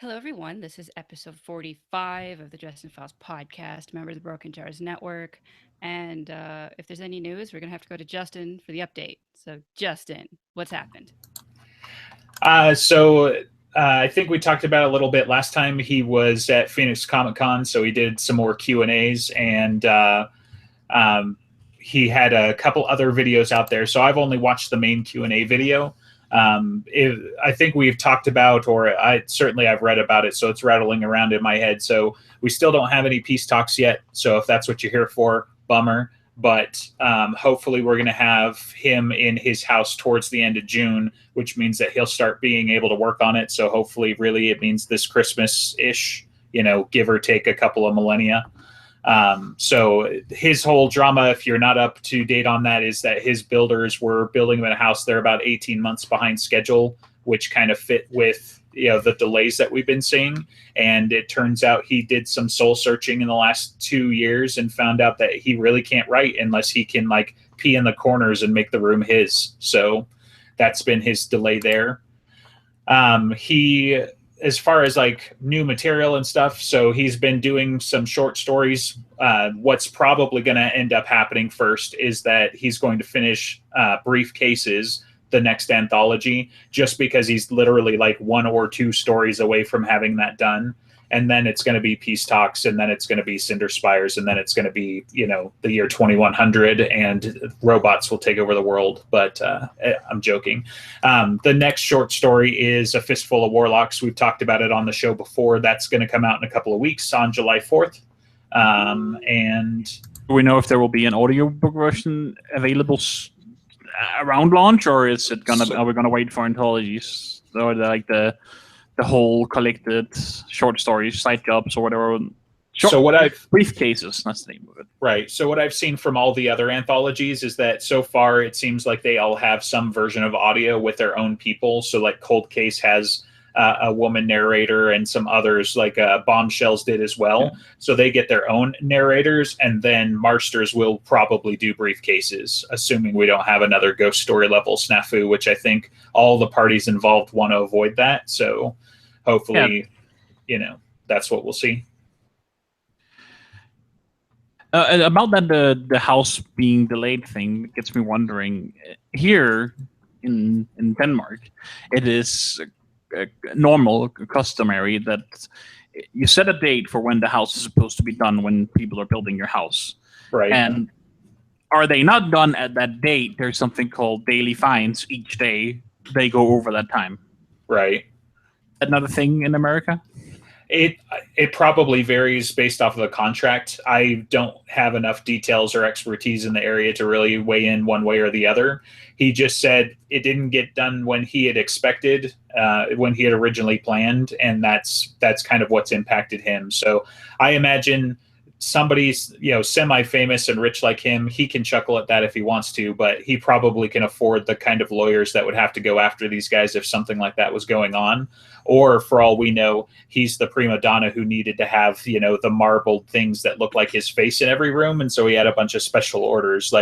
Hello, everyone. This is episode 45 of the Dresden Files podcast, member of the Broken Jars Network. And if there's any news, we're going to have to go to Justin for the update. So, Justin, what's happened? I think we talked about it a little bit last time. He was at Phoenix Comic Con, so he did some more Q&As, and um, he had a couple other videos out there. So I've only watched the main Q&A video. I think we've talked about, or I've read about it, so it's rattling around in my head. So we still don't have any peace talks yet. So if that's what you're here for, bummer. But hopefully we're going to have him in his house towards the end of June, which means that he'll start being able to work on it. So hopefully, really, it means this Christmas-ish, give or take a couple of millennia. So his whole drama, if you're not up to date on that, is that his builders were building him a house. They're about 18 months behind schedule, which kind of fit with the delays that we've been seeing. And it turns out he did some soul searching in the last 2 years and found out that he really can't write unless he can pee in the corners and make the room his. So that's been his delay there. He, as far as new material and stuff, so he's been doing some short stories. What's probably going to end up happening first is that he's going to finish Briefcases, the next anthology, just because he's literally one or two stories away from having that done. And then it's going to be Peace Talks, and then it's going to be Cinder Spires, and then it's going to be, the year 2100, and robots will take over the world. But I'm joking. The next short story is A Fistful of Warlocks. We've talked about it on the show before. That's going to come out in a couple of weeks on July 4th. And do we know if there will be an audiobook version available around launch, or is it are we gonna wait for anthologies, or the whole collected short stories, side jobs, or whatever? Briefcases, that's the name of it. Right. So what I've seen from all the other anthologies is that so far it seems like they all have some version of audio with their own people. So Cold Case has a woman narrator, and some others Bombshells did as well. Yeah. So they get their own narrators, and then Marsters will probably do Briefcases, assuming we don't have another ghost story level snafu, which I think all the parties involved want to avoid that. So hopefully, that's what we'll see. About that, the house being delayed thing gets me wondering. Here in Denmark, it is normal, customary that you set a date for when the house is supposed to be done, when people are building your house. Right. And are they not done at that date, there's something called daily fines each day. They go over that time. Right. Another thing in America? It probably varies based off of the contract. I don't have enough details or expertise in the area to really weigh in one way or the other. He just said it didn't get done when he had expected, when he had originally planned, and that's kind of what's impacted him. So I imagine somebody's semi-famous and rich like him, he can chuckle at that if he wants to, but he probably can afford the kind of lawyers that would have to go after these guys if something like that was going on. Or for all we know, he's the prima donna who needed to have the marbled things that look like his face in every room, and so he had a bunch of special orders.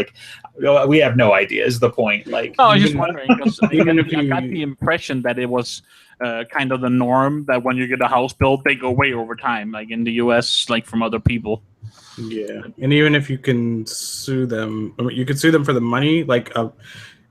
We have no idea is the point. I was just wondering, because I got the impression that it was kind of the norm that when you get a house built, they go way over time, like in the US, from other people. Yeah, and even if you can sue them, you can sue them for the money.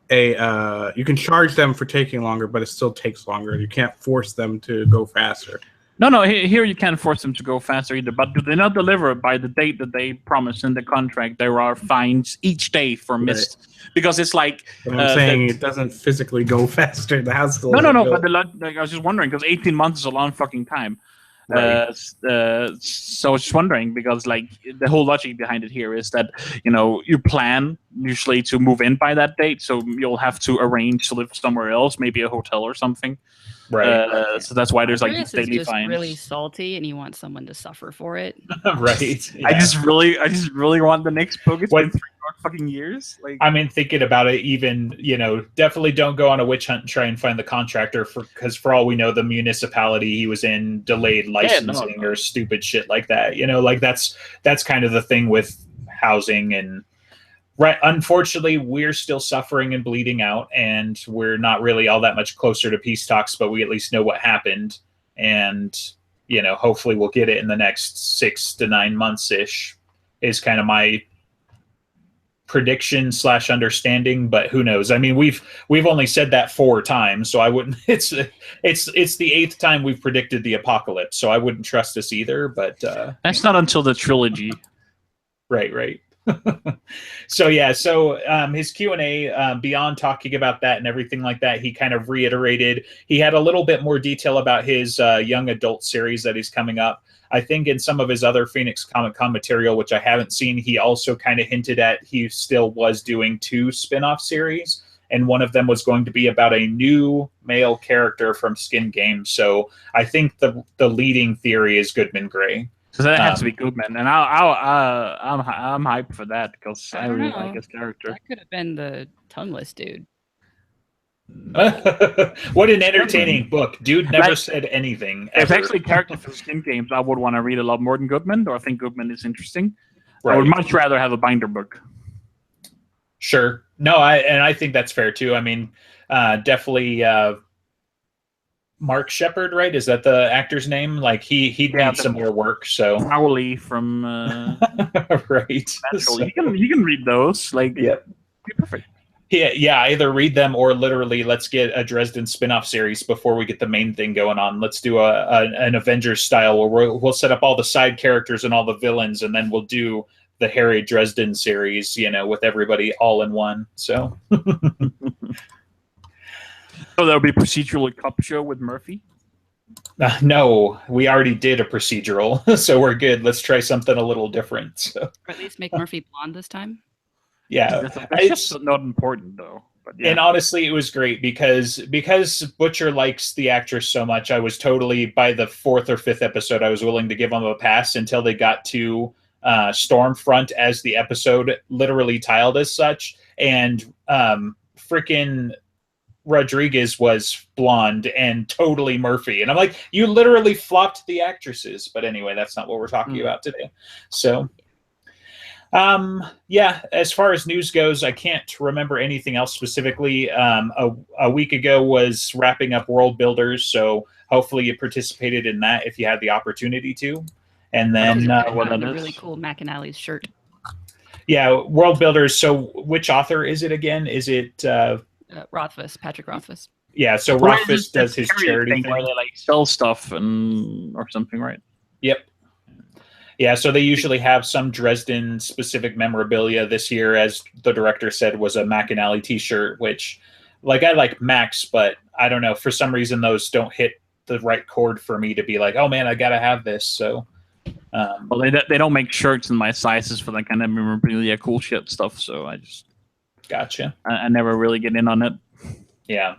You can charge them for taking longer, but it still takes longer. You can't force them to go faster. No, here you can't force them to go faster either. But do they not deliver by the date that they promised in the contract? There are fines each day for missed. Right. Because it's But I'm saying it doesn't physically go faster. The house still No. But I was just wondering, because 18 months is a long fucking time. Right. So I was just wondering, because the whole logic behind it here is that you plan usually to move in by that date, so you'll have to arrange to live somewhere else, maybe a hotel or something. Right. So that's why there's these daily just fines. Really salty, and you want someone to suffer for it. Right. Yeah. I just really want the next book. It's been 3 fucking years. I mean, thinking about it, even definitely don't go on a witch hunt and try and find the contractor, because for all we know, the municipality he was in delayed licensing or stupid shit like that. That's kind of the thing with housing. And right, unfortunately, we're still suffering and bleeding out, and we're not really all that much closer to peace talks, but we at least know what happened. and hopefully we'll get it in the next 6 to 9 months ish. Is kind of my prediction / understanding, but who knows? I mean, we've only said that 4 times, so I wouldn't. It's the 8th time we've predicted the apocalypse, so I wouldn't trust us either. But that's not until the trilogy. Right. So his Q&A, beyond talking about that and everything like that, he kind of reiterated. He had a little bit more detail about his young adult series that he's coming up. I think in some of his other Phoenix Comic-Con material, which I haven't seen, he also kind of hinted at he still was doing 2 spin-off series, and one of them was going to be about a new male character from Skin Game. So I think the leading theory is Goodman Gray. So that has to be Goodman, and I'm hyped for that because I really like his character. That could have been the tongueless dude. What an entertaining book. Dude never said anything. If actually character for Skin Games, I would want to read a lot more than Goodman, or I think Goodman is interesting. Right. I would much rather have a binder book. Sure. No, I think that's fair too. I mean, definitely Mark Shepard, right? Is that the actor's name? Like he needs some more work. So Crowley from right. So, you can read those. Like yeah, perfect. Yeah. Either read them or literally let's get a Dresden spin-off series before we get the main thing going on. Let's do an Avengers style where we'll set up all the side characters and all the villains, and then we'll do the Harry Dresden series, with everybody all in one. So. So there'll be procedural cop show with Murphy? No, we already did a procedural, so we're good. Let's try something a little different. So. Or at least make Murphy blonde this time. Yeah, that's just not important though. But yeah. And honestly, it was great because Butcher likes the actress so much. I was totally, by the 4th or 5th episode, I was willing to give him a pass until they got to Stormfront, as the episode literally tiled as such, and freaking Rodriguez was blonde and totally Murphy. And I'm like, you literally flopped the actresses. But anyway, that's not what we're talking about today. So, as far as news goes, I can't remember anything else specifically. A week ago was wrapping up World Builders. So hopefully you participated in that if you had the opportunity to. And then a really cool McAnally's shirt. Yeah, World Builders. So which author is it again? Is it... Rothfuss, Patrick Rothfuss. Yeah, so Rothfuss does his charity thing where they sell stuff or something, right? Yep. Yeah, so they usually have some Dresden specific memorabilia. This year, as the director said, was a McAnally T-shirt, which, I like Max, but I don't know, for some reason those don't hit the right chord for me to be like, oh man, I gotta have this. So, well, they don't make shirts in my sizes for that kind of memorabilia, cool shit stuff. So I just. Gotcha. I never really get in on it. Yeah.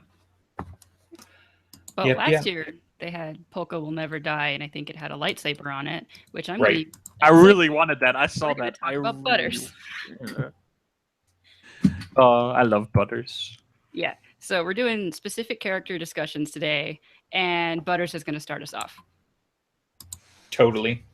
Well, last year they had Polka Will Never Die, and I think it had a lightsaber on it, which I'm right. I really wanted that. I saw that. I love Butters. I love Butters. Yeah. So we're doing specific character discussions today, and Butters is going to start us off. Totally.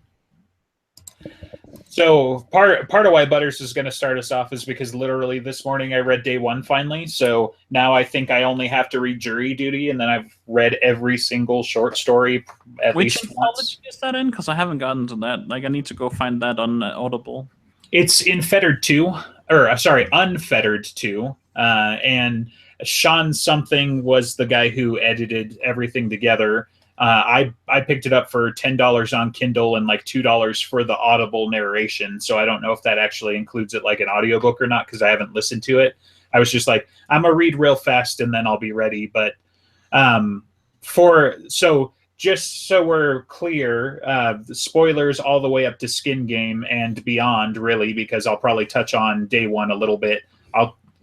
So part of why Butters is going to start us off is because literally this morning I read day 1 finally. So now I think I only have to read Jury Duty, and then I've read every single short story at least once. Which is that in? Because I haven't gotten to that. I need to go find that on Audible. It's Unfettered 2, Unfettered 2, and Sean something was the guy who edited everything together. I picked it up for $10 on Kindle and $2 for the Audible narration. So I don't know if that actually includes it like an audiobook or not, because I haven't listened to it. I was just like, I'm gonna read real fast and then I'll be ready. But just so we're clear, the spoilers all the way up to Skin Game and beyond, really, because I'll probably touch on day 1 a little bit.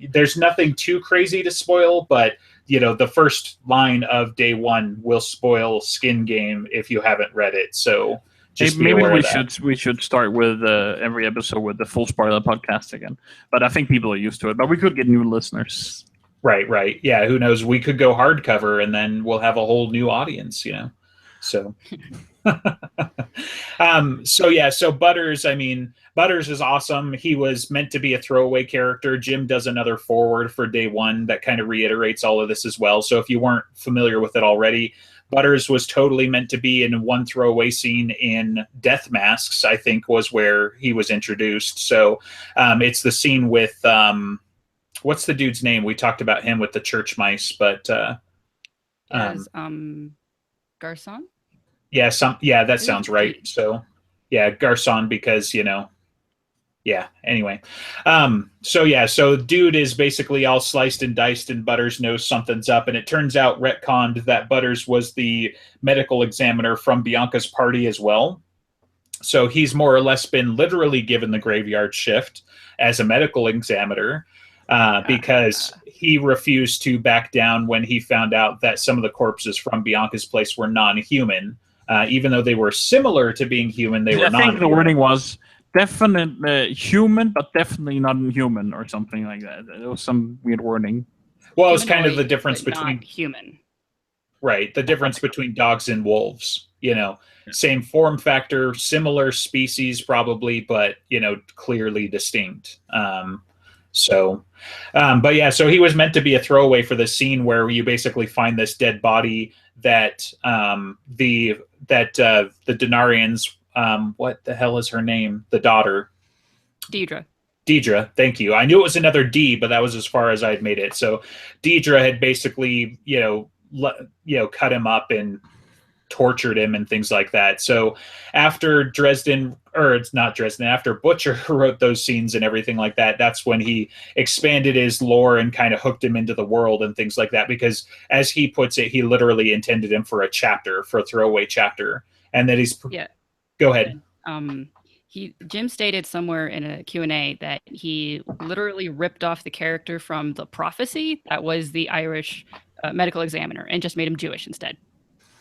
There's nothing too crazy to spoil, but the first line of day 1 will spoil Skin Game if you haven't read it. So just maybe we should start with every episode with the full spoiler podcast again. But I think people are used to it. But we could get new listeners. Right. Yeah, who knows? We could go hardcover, and then we'll have a whole new audience. So. So Butters, Butters is awesome. He was meant to be a throwaway character. Jim does another forward for day 1 that kind of reiterates all of this as well. So if you weren't familiar with it already, Butters was totally meant to be in one throwaway scene in Death Masks, I think was where he was introduced. So it's the scene with, what's the dude's name? We talked about him with the church mice, but Garcon? yeah, that sounds right. So yeah, Garcon, because, yeah, anyway. So dude is basically all sliced and diced, and Butters knows something's up, and it turns out retconned that Butters was the medical examiner from Bianca's party as well. So he's more or less been literally given the graveyard shift as a medical examiner, because he refused to back down when he found out that some of the corpses from Bianca's place were non-human. Even though they were similar to being human, they were not. I think the wording was definitely human, but definitely not human, or something like that. It was some weird wording. Well, it's kind of the difference but between not human. Right, the difference between dogs and wolves. Same form factor, similar species probably, but clearly distinct. But yeah, so he was meant to be a throwaway for the scene where you basically find this dead body that the Denarians, what the hell is her name? The daughter, Deidre, thank you. I knew it was another D, but that was as far as I'd made it. So Deidre had basically, cut him up and tortured him and things like that. So after after Butcher wrote those scenes and everything like that, that's when he expanded his lore and kind of hooked him into the world and things like that. Because as he puts it, he literally intended him for a throwaway chapter. And that Go ahead. Jim stated somewhere in a Q&A that he literally ripped off the character from The Prophecy that was the Irish medical examiner and just made him Jewish instead.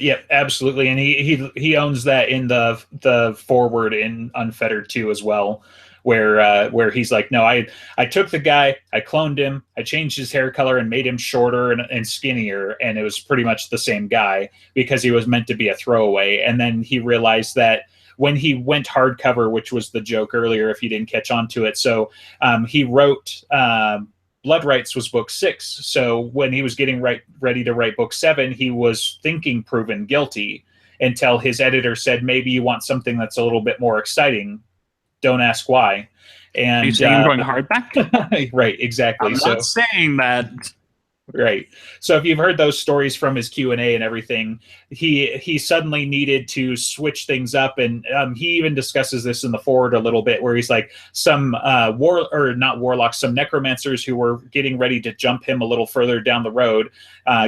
Yep, absolutely, and he owns that in the foreword in Unfettered 2 as well, where he's like, no, I took the guy, I cloned him, I changed his hair color and made him shorter and skinnier, and it was pretty much the same guy because he was meant to be a throwaway. And then he realized that when he went hardcover, which was the joke earlier, if you didn't catch on to it, so he wrote. Blood Rights was book 6. So when he was getting ready to write book 7, he was thinking proven guilty until his editor said, maybe you want something that's a little bit more exciting. Don't ask why. And you saying going hardback? Right, exactly. I'm not saying that. Right. So if you've heard those stories from his Q&A and everything, he suddenly needed to switch things up. And he even discusses this in the forward a little bit, where he's like, some some necromancers who were getting ready to jump him a little further down the road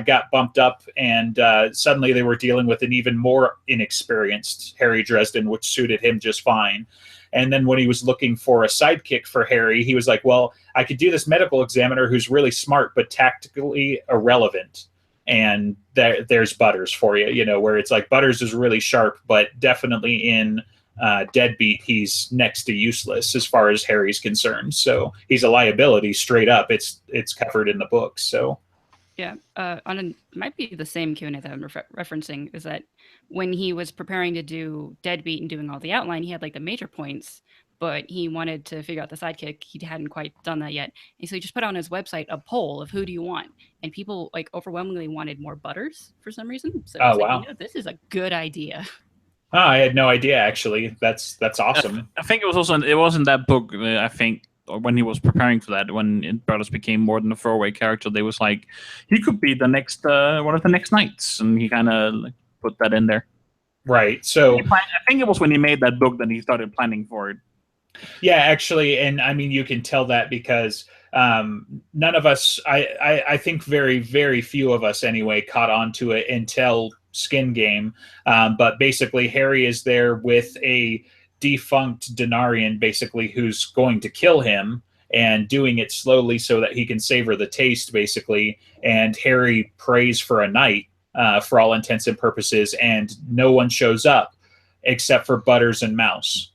got bumped up, and suddenly they were dealing with an even more inexperienced Harry Dresden, which suited him just fine. And then when he was looking for a sidekick for Harry, he was like, well, I could do this medical examiner who's really smart but tactically irrelevant. And there's Butters for you, where it's like Butters is really sharp, but definitely in Deadbeat, he's next to useless as far as Harry's concerned. So he's a liability straight up. It's covered in the book. So yeah, might be the same Q&A that I'm referencing, is that when he was preparing to do Deadbeat and doing all the outline, he had like the major points, but he wanted to figure out the sidekick. He hadn't quite done that yet. And so he just put on his website a poll of who do you want? And people like overwhelmingly wanted more Butters for some reason. So wow. This is a good idea. Oh, I had no idea, actually. That's awesome. I think it was in that book, I think, when he was preparing for that, when Butters became more than a throwaway character, they was like, he could be the next one of the next knights, and he kind of put that in there. Right. So I think it was when he made that book that he started planning for it. Yeah, actually, and I mean, you can tell that because none of us, I think very, very few of us anyway, caught on to it until Skin Game. But basically, Harry is there with a defunct Denarian, basically, who's going to kill him, and doing it slowly so that he can savor the taste, basically. And Harry prays for a night, for all intents and purposes, and no one shows up except for Butters and Mouse.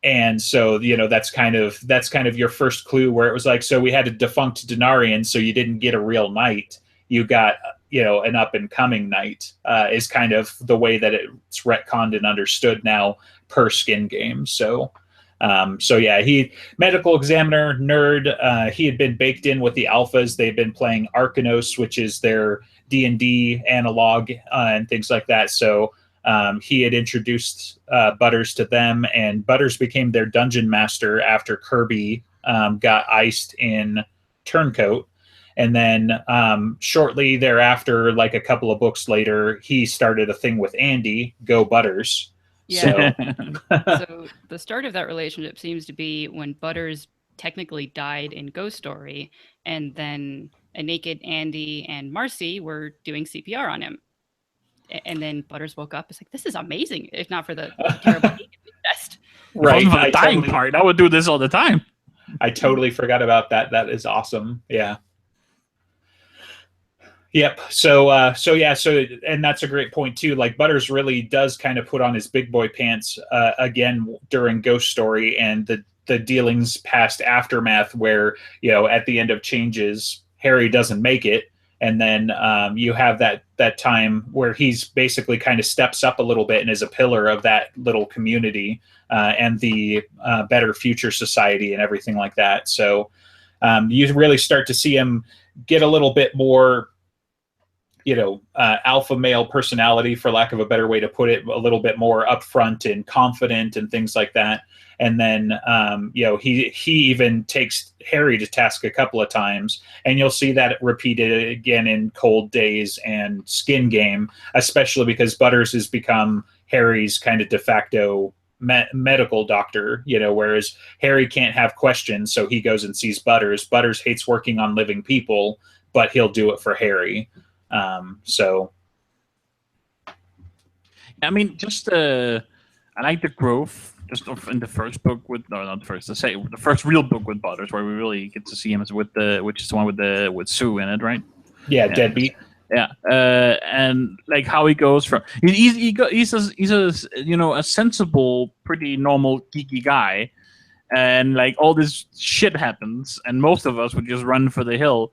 And so, that's kind of your first clue, where it was like, so we had a defunct Denarian, so you didn't get a real knight. You got, an up and coming knight, is kind of the way that it's retconned and understood now per Skin Game. So, So yeah, he medical examiner nerd. He had been baked in with the alphas. They've been playing Arcanos, which is their D&D analog, and things like that. So he had introduced Butters to them, and Butters became their dungeon master after Kirby got iced in Turncoat. And then shortly thereafter, like a couple of books later, he started a thing with Andy, Go Butters. Yeah. So, So the start of that relationship seems to be when Butters technically died in Ghost Story, and then a naked Andy and Marcy were doing CPR on him. And then Butters woke up. It's like, this is amazing. If not for the terrible test. right. For the dying part, I would do this all the time. I totally forgot about that. That is awesome. Yeah. Yep. So and that's a great point too. Like Butters really does kind of put on his big boy pants again during Ghost Story and the dealings past Aftermath, where at the end of Changes, Harry doesn't make it, and then you have that time where he's basically kind of steps up a little bit and is a pillar of that little community and the Better Future Society and everything like that. So you really start to see him get a little bit more alpha male personality, for lack of a better way to put it, a little bit more upfront and confident and things like that. And then, he even takes Harry to task a couple of times, and you'll see that repeated again in Cold Days and Skin Game, especially because Butters has become Harry's kind of de facto medical doctor, whereas Harry can't have questions, so he goes and sees Butters. Butters hates working on living people, but he'll do it for Harry. So I mean, just I like the growth just in the first book not the first, let's say the first real book with Butters, where we really get to see him as which is the one with Sue in it, right? Yeah, Deadbeat. Yeah, and like how he goes from he's a sensible, pretty normal geeky guy, and like all this shit happens, and most of us would just run for the hill,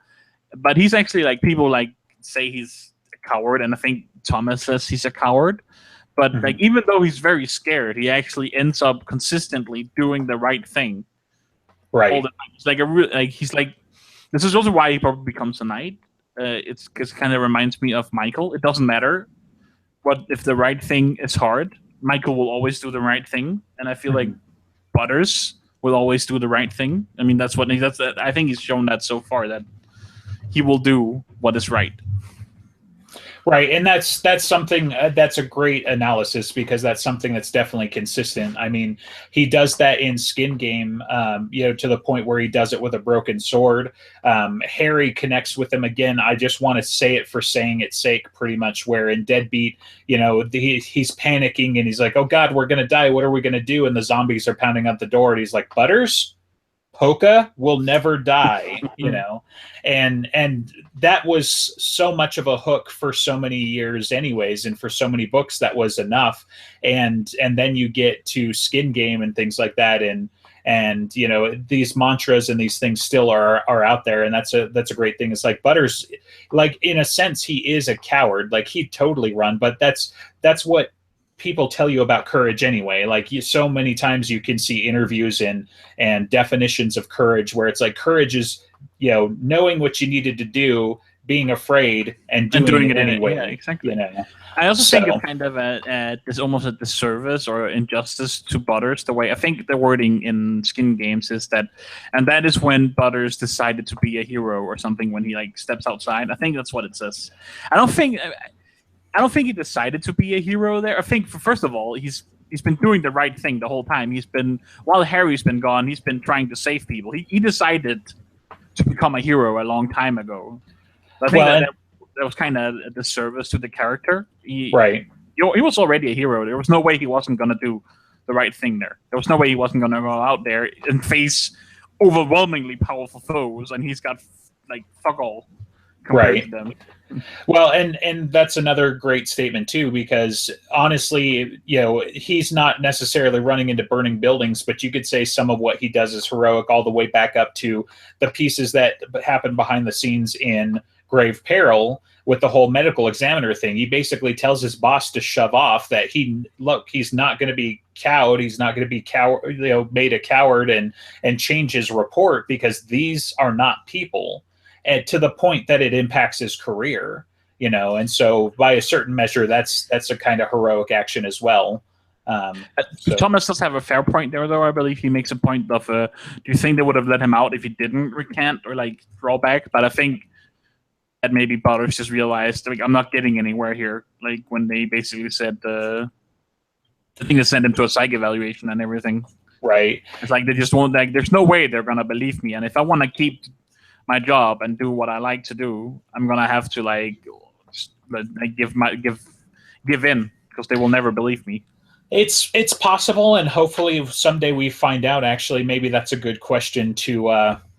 but he's actually like people like say he's a coward, and I think Thomas says he's a coward, but like even though he's very scared, he actually ends up consistently doing the right thing, right? All the time. It's like he's like, this is also why he probably becomes a knight. It's kind of reminds me of Michael. It doesn't matter what if the right thing is hard. Michael will always do the right thing, and I feel like Butters will always do the right thing. I mean, I think he's shown that so far, that he will do what is right. Right, and that's something that's a great analysis, because that's something that's definitely consistent. I mean, he does that in Skin Game, to the point where he does it with a broken sword. Harry connects with him again. I just want to say it for saying its sake, pretty much. Where in Deadbeat, he's panicking and he's like, "Oh God, we're gonna die. What are we gonna do?" And the zombies are pounding at the door, and he's like, "Butters, Polka will never die," and that was so much of a hook for so many years anyways, and for so many books that was enough. And then you get to Skin Game and things like that, and these mantras and these things still are out there, and that's a great thing. It's like Butters, like in a sense, he is a coward, like he'd totally run, but that's what people tell you about courage anyway. Like so many times you can see interviews and definitions of courage, where it's like courage is knowing what you needed to do, being afraid, and doing it anyway. Yeah, exactly. I also think it's kind of it's almost a disservice or injustice to Butters, the way I think the wording in Skin Games is that, and that is when Butters decided to be a hero or something, when he like steps outside. I think that's what it says. I don't think he decided to be a hero there. I think, first of all, he's been doing the right thing the whole time. While Harry's been gone, he's been trying to save people. He decided to become a hero a long time ago. I think that was kind of a disservice to the character. He was already a hero. There was no way he wasn't going to do the right thing there. There was no way he wasn't going to go out there and face overwhelmingly powerful foes, and he's got like fuck all compared to them. Well, and that's another great statement too, because honestly, he's not necessarily running into burning buildings, but you could say some of what he does is heroic, all the way back up to the pieces that happen behind the scenes in Grave Peril, with the whole medical examiner thing. He basically tells his boss to shove off, that he's not going to be cowed. He's not going to be made a coward and change his report, because these are not people, and to the point that it impacts his career, and so by a certain measure, that's a kind of heroic action as well. Thomas does have a fair point there, though. I believe he makes a point of, do you think they would have let him out if he didn't recant or draw back? But I think that maybe Butters just realized, I'm not getting anywhere here. When they basically said the thing that sent him to a psych evaluation and everything. Right. It's they just won't. There's no way they're gonna believe me. And if I want to keep my job and do what I like to do, I'm gonna have to give in, because they will never believe me. It's possible, and hopefully someday we find out. Actually, maybe that's a good question to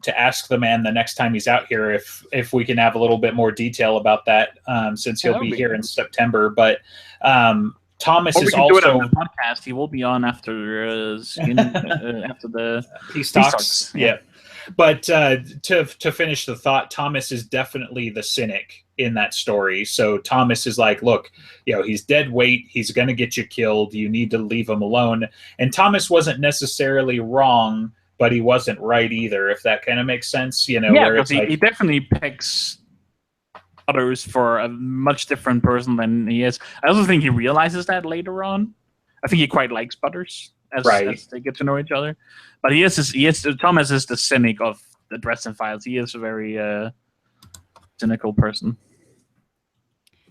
ask the man the next time he's out here, if we can have a little bit more detail about that, since he'll be here in September. But Thomas is also do it on the podcast. He will be on after after the Peace Talks. Yeah. But to finish the thought, Thomas is definitely the cynic in that story. So Thomas is like, look, he's dead weight. He's going to get you killed. You need to leave him alone. And Thomas wasn't necessarily wrong, but he wasn't right either, if that kind of makes sense. Yeah, because he definitely picks others for a much different person than he is. I also think he realizes that later on. I think he quite likes Butters as they get to know each other. But Thomas is the cynic of the Dresden Files. He is a very cynical person.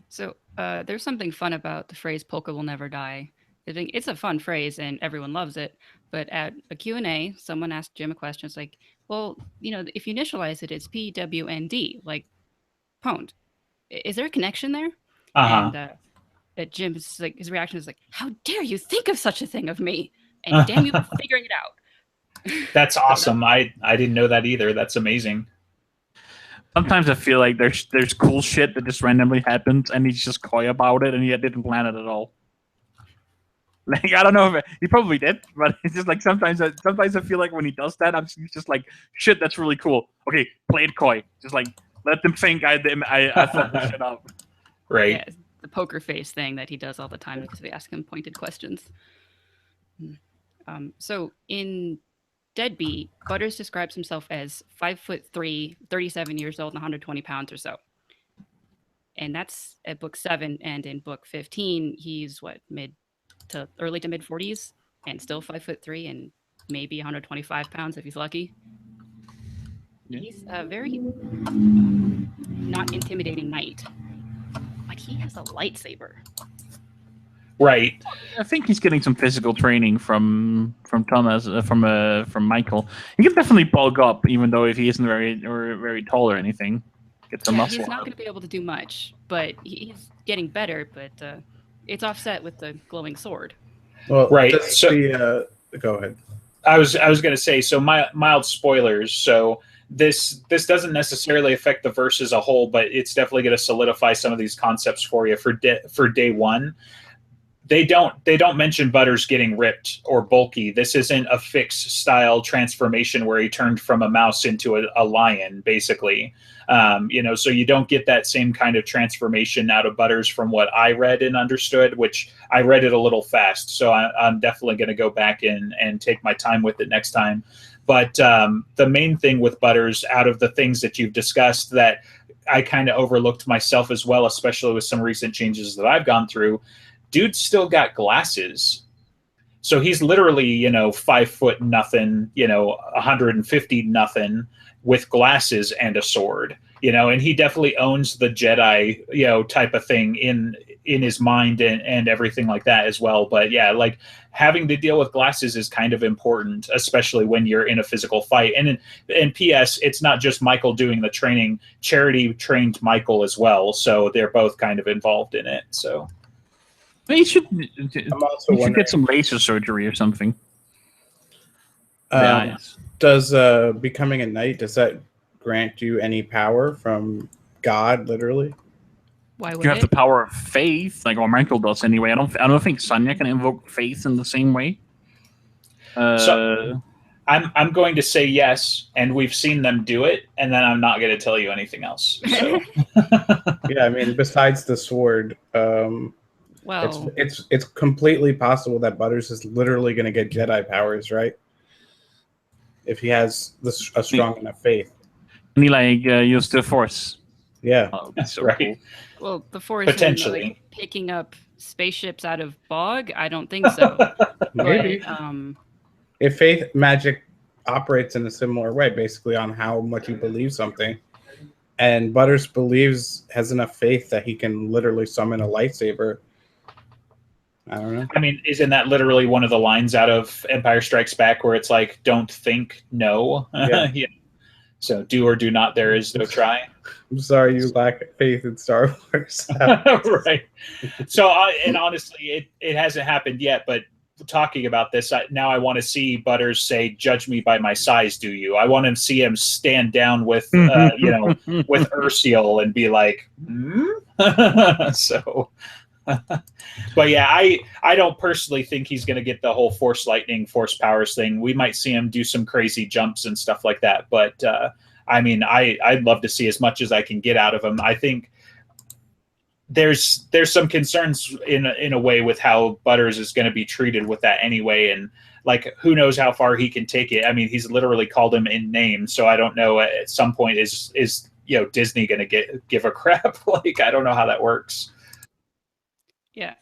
So there's something fun about the phrase "Polka will never die." I think it's a fun phrase and everyone loves it. But at a Q&A, someone asked Jim a question. It's like, well, if you initialize it, it's PWND, like pwned. Is there a connection there? And Jim's his reaction is like, "How dare you think of such a thing of me? And damn you for figuring it out." That's awesome. I didn't know that either. That's amazing. Sometimes I feel like there's cool shit that just randomly happens, and he's just coy about it, and he didn't plan it at all. I don't know if he probably did, but it's just sometimes I feel like when he does that, he's just like, shit, that's really cool. Okay, play it coy. Just let them think I thought this shit up. Right. Yeah, the poker face thing that he does all the time because we ask him pointed questions. So in Deadbeat, Butters describes himself as 5'3", 37 years old, and 120 pounds or so. And that's at book 7. And in book 15, he's early to mid 40s, and still 5'3" and maybe 125 pounds if he's lucky. Yeah. He's a very not intimidating knight, but he has a lightsaber. Right. I think he's getting some physical training from Thomas, from Michael. He can definitely bulk up, even though if he isn't very tall or anything. Get some muscle. He's not going to be able to do much, but he's getting better. But it's offset with the glowing sword. Well, right. So go ahead. I was going to say, so mild spoilers. So this doesn't necessarily affect the verse as a whole, but it's definitely going to solidify some of these concepts for you for day one. They don't mention Butters getting ripped or bulky. This isn't a fixed style transformation where he turned from a mouse into a lion, basically. So you don't get that same kind of transformation out of Butters from what I read and understood, which I read it a little fast. So I'm definitely going to go back and take my time with it next time. But the main thing with Butters, out of the things that you've discussed that I kind of overlooked myself as well, especially with some recent changes that I've gone through, dude's still got glasses. So he's literally, 5 foot nothing, 150 nothing with glasses and a sword, and he definitely owns the Jedi, type of thing in his mind and everything like that as well. But yeah, having to deal with glasses is kind of important, especially when you're in a physical fight. And P.S., it's not just Michael doing the training. Charity trained Michael as well. So they're both kind of involved in it. So. But you should get some laser surgery or something. Does becoming a knight, does that grant you any power from God, literally? Why would you have the power of faith, like Michael does anyway? I don't think Sonya can invoke faith in the same way. I'm going to say yes, and we've seen them do it, and then I'm not going to tell you anything else. So Yeah, I mean, besides the sword, Well, it's completely possible that Butters is literally going to get Jedi powers, right? If he has a strong enough faith. And he like used the Force. Yeah. Oh, it'd be so Right. cool. well, the Force and potentially. like picking up spaceships out of bog, I don't think so. Maybe. But If faith magic operates in a similar way, basically on how much you believe something, and Butters has enough faith that he can literally summon a lightsaber. I don't know. I mean, isn't that literally one of the lines out of Empire Strikes Back where it's like, don't think, no? Yeah. Yeah. So do or do not, there is no try. I'm sorry you lack faith in Star Wars. Right. So, and honestly, it hasn't happened yet, but talking about this, now I want to see Butters say, judge me by my size, do you? I want to see him stand down with, with Ursiel and be like, So... But yeah, I don't personally think he's going to get the whole Force Lightning, Force Powers thing. We might see him do some crazy jumps and stuff like that. But I mean, I'd love to see as much as I can get out of him. I think there's some concerns in a way with how Butters is going to be treated with that anyway, and like who knows how far he can take it. I mean, he's literally called him in name, so I don't know. At some point, is Disney going to give a crap? Like, I don't know how that works. yeah,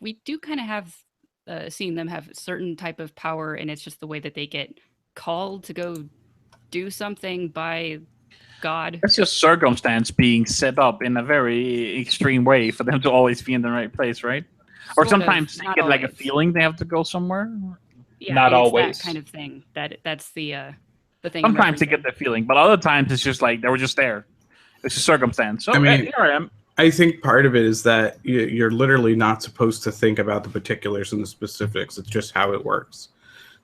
we do kind of have seen them have a certain type of power, and it's just the way that they get called to go do something by God. That's just circumstance being set up in a very extreme way for them to always be in the right place, right? Or Sort of, sometimes they not get like a always. feeling they have to go somewhere. Yeah, Not and it's always. that kind of thing. That's the thing. I'm Sometimes they referencing. get that feeling, but other times it's just like they were just there. It's a circumstance. So I mean- here I am. I think part of it is that you're literally not supposed to think about the particulars and the specifics. It's just how it works.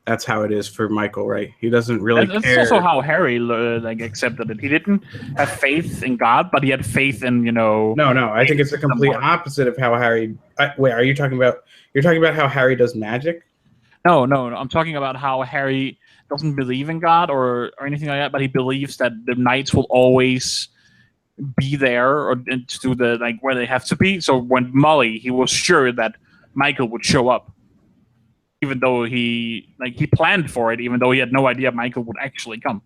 That's how it is for Michael, right? He doesn't really That's care. also how Harry like accepted it. He didn't have faith in God, but he had faith in No. I think it's the complete opposite of how Harry. Wait, are you talking about? You're talking about how Harry does magic? No. I'm talking about how Harry doesn't believe in God or anything like that, but he believes that the knights will always be there or to the like where they have to be. So when Molly, he was sure that Michael would show up, even though he planned for it, even though he had no idea Michael would actually come.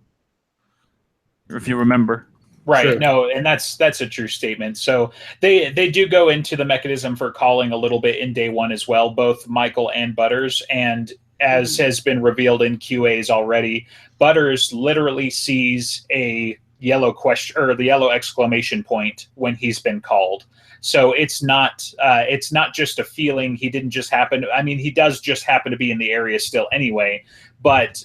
If you remember. Right. Sure. No, and that's a true statement. So they do go into the mechanism for calling a little bit in day one as well, both Michael and Butters. And as has been revealed in QAs already, Butters literally sees a yellow question or the yellow exclamation point when he's been called. So it's not just a feeling. He didn't just happen. I mean, he does just happen to be in the area still anyway, but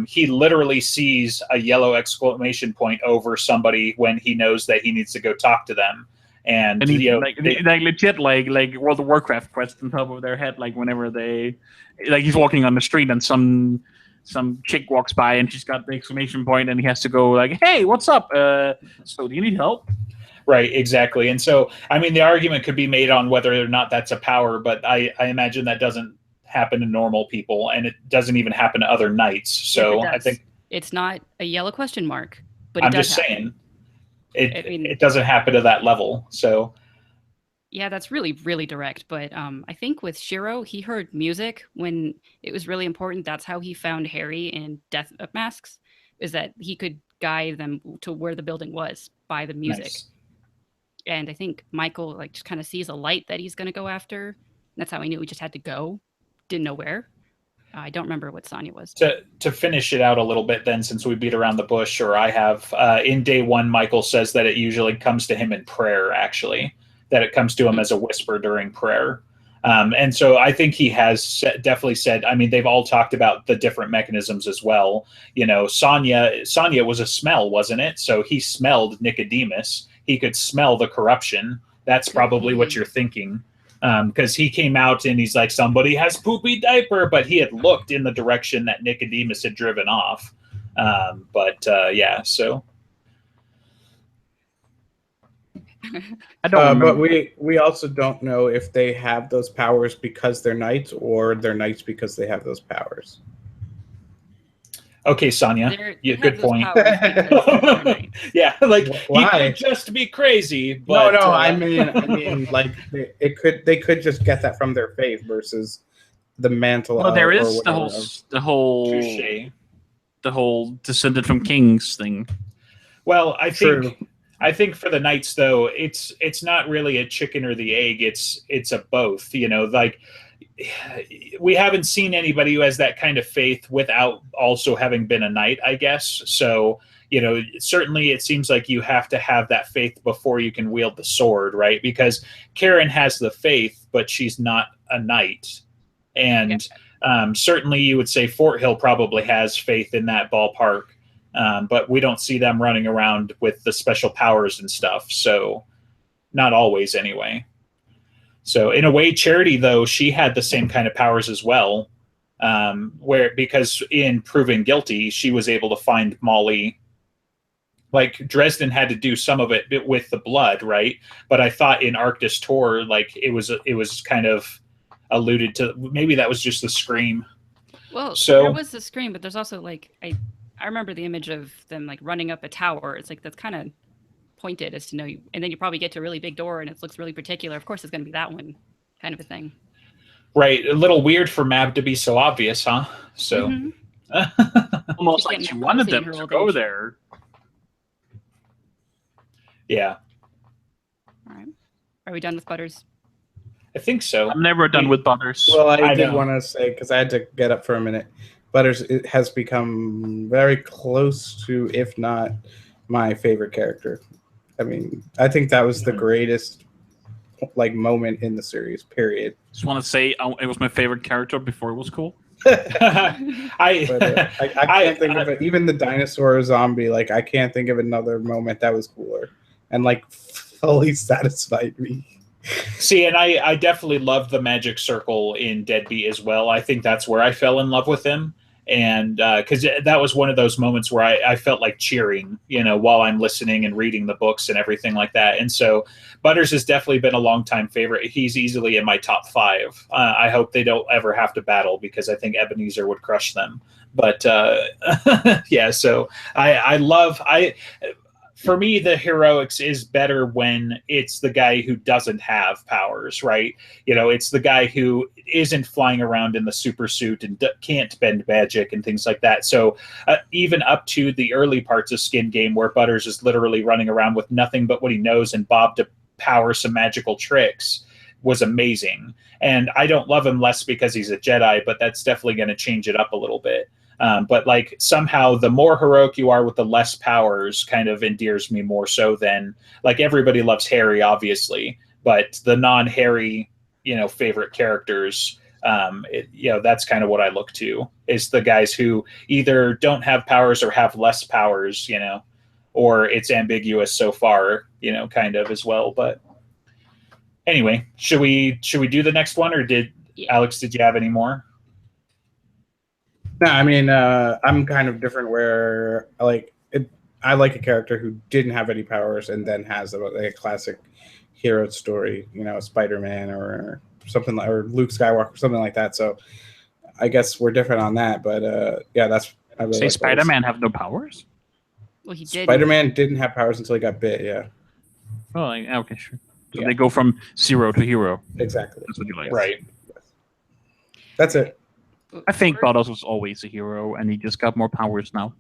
he literally sees a yellow exclamation point over somebody when he knows that he needs to go talk to them. And he, they, legit like World of Warcraft quest on top of their head, like whenever they like he's walking on the street and some chick walks by and she's got the exclamation point and he has to go like, hey, what's up? So do you need help? Right, exactly. And so, I mean, the argument could be made on whether or not that's a power, but I imagine that doesn't happen to normal people, and it doesn't even happen to other knights. So Yes, it I think it's not a yellow question mark, but it I'm does just happen. saying I mean- it doesn't happen to that level. So Yeah, that's really, really direct. But I think with Shiro, he heard music when it was really important. That's how he found Harry in Death Masks, is that he could guide them to where the building was by the music. nice. And I think Michael like just kind of sees a light that he's going to go after. That's how he knew he just had to go. Didn't know where. I don't remember what Sonya was. To finish it out a little bit, then, since we beat around the bush, or I have in day one, Michael says that it usually comes to him in prayer. Actually, that it comes to him as a whisper during prayer. And so I think he has definitely said, I mean, they've all talked about the different mechanisms as well. You know, Sonya was a smell, wasn't it? So he smelled Nicodemus. He could smell the corruption. That's probably what you're thinking. Because he came out and he's like, somebody has poopy diaper, but he had looked in the direction that Nicodemus had driven off. Yeah, so. I don't But remember. we also don't know if they have those powers because they're knights or they're knights because they have those powers. Okay, Sonia. They Yeah, have good those point. powers because they're knights. Yeah, like he Why? could just be crazy, No, but no. I mean, like they could just get that from their faith versus the mantle Well, there or is the whatever. whole touche. descended from kings thing. Well, True. I think for the Knights though, it's not really a chicken or the egg. It's a both. You know, like we haven't seen anybody who has that kind of faith without also having been a knight, I guess. So, you know, certainly it seems like you have to have that faith before you can wield the sword, right? Because Karen has the faith, but she's not a knight. And certainly you would say Fort Hill probably has faith in that ballpark. But we don't see them running around with the special powers and stuff. So not always anyway. So in a way, Charity, though, she had the same kind of powers as well, because in Proven Guilty, she was able to find Molly. Like Dresden had to do some of it with the blood, right? But I thought in Arctis Tour, like it was kind of alluded to. Maybe that was just the scream. Well, So there was the scream, but there's also like I remember the image of them like running up a tower. It's like that's kind of pointed as to know you, and then you probably get to a really big door and it looks really particular. Of course, it's going to be that one kind of a thing. right, a little weird for Mab to be so obvious, huh? So Almost She's like getting she wanted nosy in them her to old go age. there. yeah, All right, are we done with Butters? I think so. I'm never done with Butters. Well, I I did know. want to say, because I had to get up for a minute, Butters it has become very close to, if not my favorite character. I mean, I think that was the greatest like moment in the series, period. Just want to say it was my favorite character before it was cool. I can't think of it. Even the dinosaur zombie, like I can't think of another moment that was cooler and like fully satisfied me. see, and I definitely loved the magic circle in Deadbeat as well. I think that's where I fell in love with him, and because that was one of those moments where I felt like cheering, you know, while I'm listening and reading the books and everything like that. And so Butters has definitely been a longtime favorite. He's easily in my top 5. I hope they don't ever have to battle because I think Ebenezer would crush them. But yeah, so for me, the heroics is better when it's the guy who doesn't have powers, right? You know, it's the guy who isn't flying around in the super suit and can't bend magic and things like that. So even up to the early parts of Skin Game where Butters is literally running around with nothing but what he knows and Bob to power some magical tricks was amazing. And I don't love him less because he's a Jedi, but that's definitely going to change it up a little bit. But like somehow the more heroic you are with the less powers kind of endears me more so than like everybody loves Harry, obviously, but the non-Harry, you know, favorite characters, you know, that's kind of what I look to is the guys who either don't have powers or have less powers, you know, or it's ambiguous so far, you know, kind of as well. But anyway, should we do the next one or Alex, did you have any more? No, I mean, I'm kind of different where I like a character who didn't have any powers and then has a classic hero story, you know, Spider-Man or something like, or Luke Skywalker, something like that. So I guess we're different on that, but yeah, that's I really Say like Spider-Man have no powers? Well, he did. Spider-Man didn't have powers until he got bit. Yeah. Oh, okay, sure. So Yeah. they go from zero to hero. Exactly. That's what you like, Right. That's it. I think Butters was always a hero, and he just got more powers now.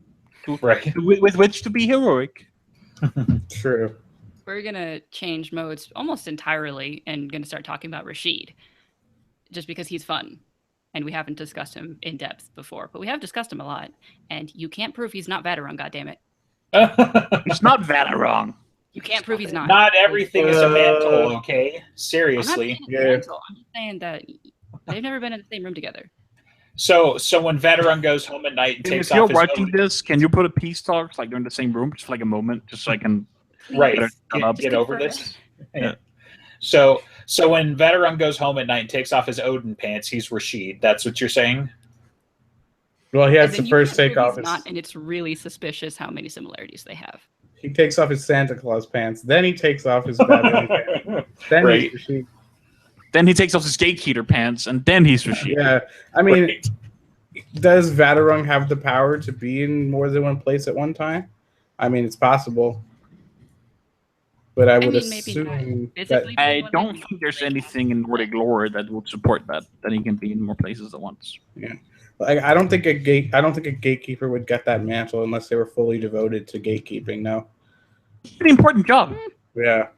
Right. With which to be heroic. True. We're gonna change modes almost entirely and gonna start talking about Rashid, just because he's fun, and we haven't discussed him in depth before, but we have discussed him a lot, and you can't prove he's not Vateron, goddammit. He's not Vateron. You can't prove he's not. Not everything is a mantle, okay? Seriously. I'm not saying it's a mantle. I'm just saying that they've never been in the same room together. So when Vateron goes home at night and takes If you're off his watching this, can you put a peace talks like they're in the same room, just for like a moment, just so I can right Just get over this? Yeah. So when Vateron goes home at night and takes off his Odin pants, he's Rashid. That's what you're saying? Well, he As has in, to you first can't take prove off he's his. not, and it's really suspicious how many similarities they have. He takes off his Santa Claus pants. Then he takes off his Batman pants. Then Right. he's Rashid. Then he takes off his gatekeeper pants, and then he's Rashid. Yeah, I mean, Right. Does Vadarung have the power to be in more than one place at one time? I mean, it's possible, but I would mean, maybe not assume that physically. I Well, don't maybe think there's like anything in Nordic lore that would support that he can be in more places at once. yeah. Like, I don't think a gatekeeper would get that mantle unless they were fully devoted to gatekeeping. No. It's an important job. Yeah.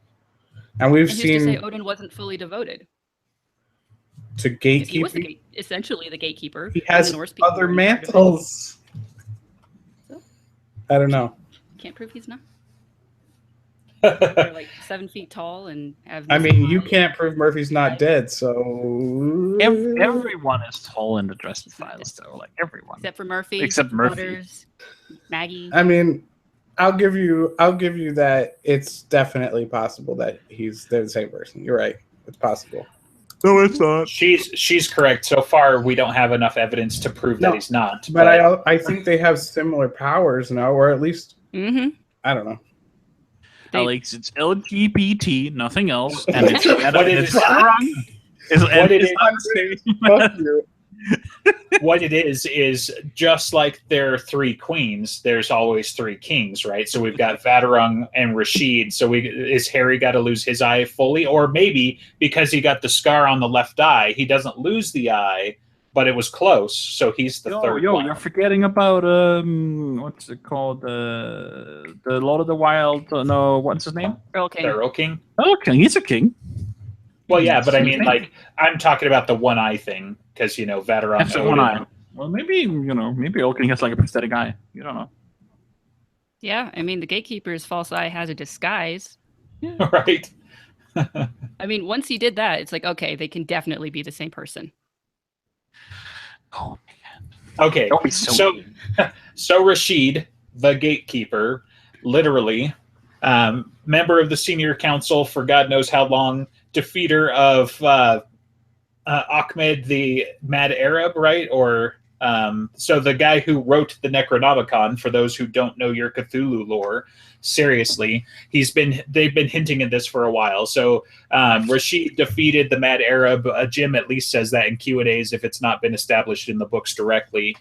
And we've And who's to say seen Odin wasn't fully devoted? to Because he was gatekeeping. essentially the gatekeeper. He when has the Norse people other were in charge of it. mantles. So? I don't know. Can't prove he's not. They're like 7 feet tall and have. I mean, you eyes. can't prove Murphy's not dead, so Everyone is tall in the Dresden Files, though. Like everyone, Except for Murphy. Except Murphy. Butters, Maggie. I mean, I'll give you that it's definitely possible that they're the same person. You're right. It's possible. No, it's not. She's correct. So far, we don't have enough evidence to prove No, that he's not. But I think they have similar powers now, or at least Mm-hmm. I don't know. Alex, it's LGBT, nothing else, and it's What it is- Fuck you. what it is just like there are 3 queens, there's always 3 kings, right? So we've got Vadarung and Rashid. So is Harry got to lose his eye fully, or maybe because he got the scar on the left eye, he doesn't lose the eye, but it was close. So he's the third one. You're forgetting about what's it called? The Lord of the Wild. No, what's his name? Earl King. Earl King. Oh, King. He's a king. Well, yeah, but I mean, like, I'm talking about the one eye thing because Vadarung. That's one eye. Well, maybe maybe Earl King has like a prosthetic eye. You don't know. Yeah, I mean, the gatekeeper's false eye has a disguise. Right. I mean, once he did that, it's like, okay, they can definitely be the same person. Oh man. Okay. Don't be so mean. So Rashid, the gatekeeper, literally, member of the senior council for God knows how long, defeater of Ahmed the Mad Arab, right? Or so the guy who wrote the Necronomicon, for those who don't know your Cthulhu lore, seriously, they've been hinting at this for a while. So Rashid defeated the Mad Arab. Jim at least says that in Q&As if it's not been established in the books directly.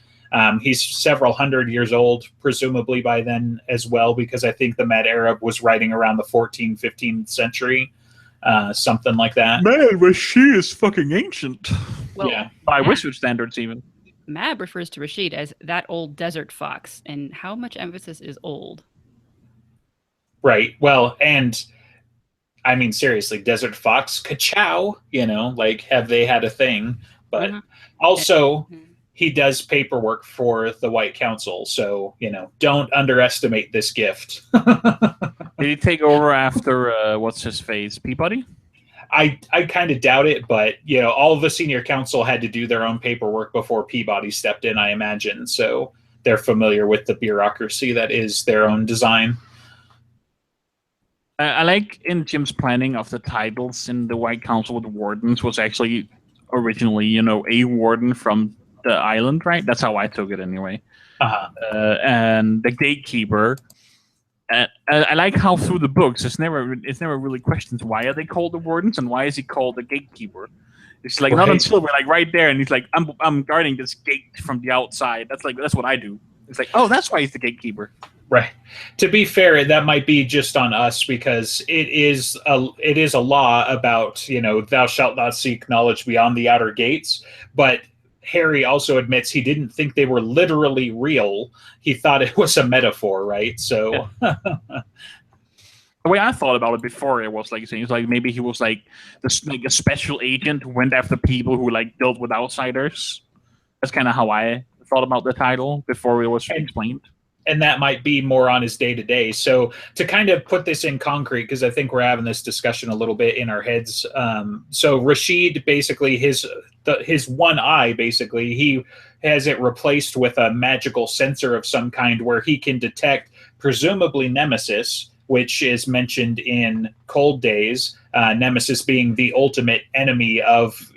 He's several hundred years old, presumably by then as well, because I think the Mad Arab was writing around the 14th, 15th century, something like that. Man, Rashid is fucking ancient. Well, Yeah. By wizard standards, even. Mab refers to Rashid as that old desert fox, and how much emphasis is old? Right. Well, and I mean, seriously, Desert Fox, ka-chow, like, have they had a thing? But also, he does paperwork for the White Council. So, don't underestimate this gift. Did he take over after, what's his face, Peabody? I kind of doubt it, but, all of the senior council had to do their own paperwork before Peabody stepped in, I imagine. So they're familiar with the bureaucracy that is their own design. I like in Jim's planning of the titles in the White Council with the wardens was actually originally, a warden from the island, right? That's how I took it anyway. Uh-huh. And the gatekeeper. I like how through the books it's never really questions why are they called the wardens and why is he called the gatekeeper. It's like not until we're like right there and he's like I'm guarding this gate from the outside. That's what I do. It's like, oh, that's why he's the gatekeeper. Right. To be fair, that might be just on us because it is a law about, thou shalt not seek knowledge beyond the outer gates. But Harry also admits he didn't think they were literally real. He thought it was a metaphor, right? So the way I thought about it before, it was like saying it's like maybe he was like a special agent who went after people who like dealt with outsiders. That's kind of how I thought about the title before it was explained. And that might be more on his day-to-day. So to kind of put this in concrete, because I think we're having this discussion a little bit in our heads. So Rashid, basically, his one eye, basically, he has it replaced with a magical sensor of some kind where he can detect, presumably, Nemesis, which is mentioned in Cold Days. Nemesis being the ultimate enemy of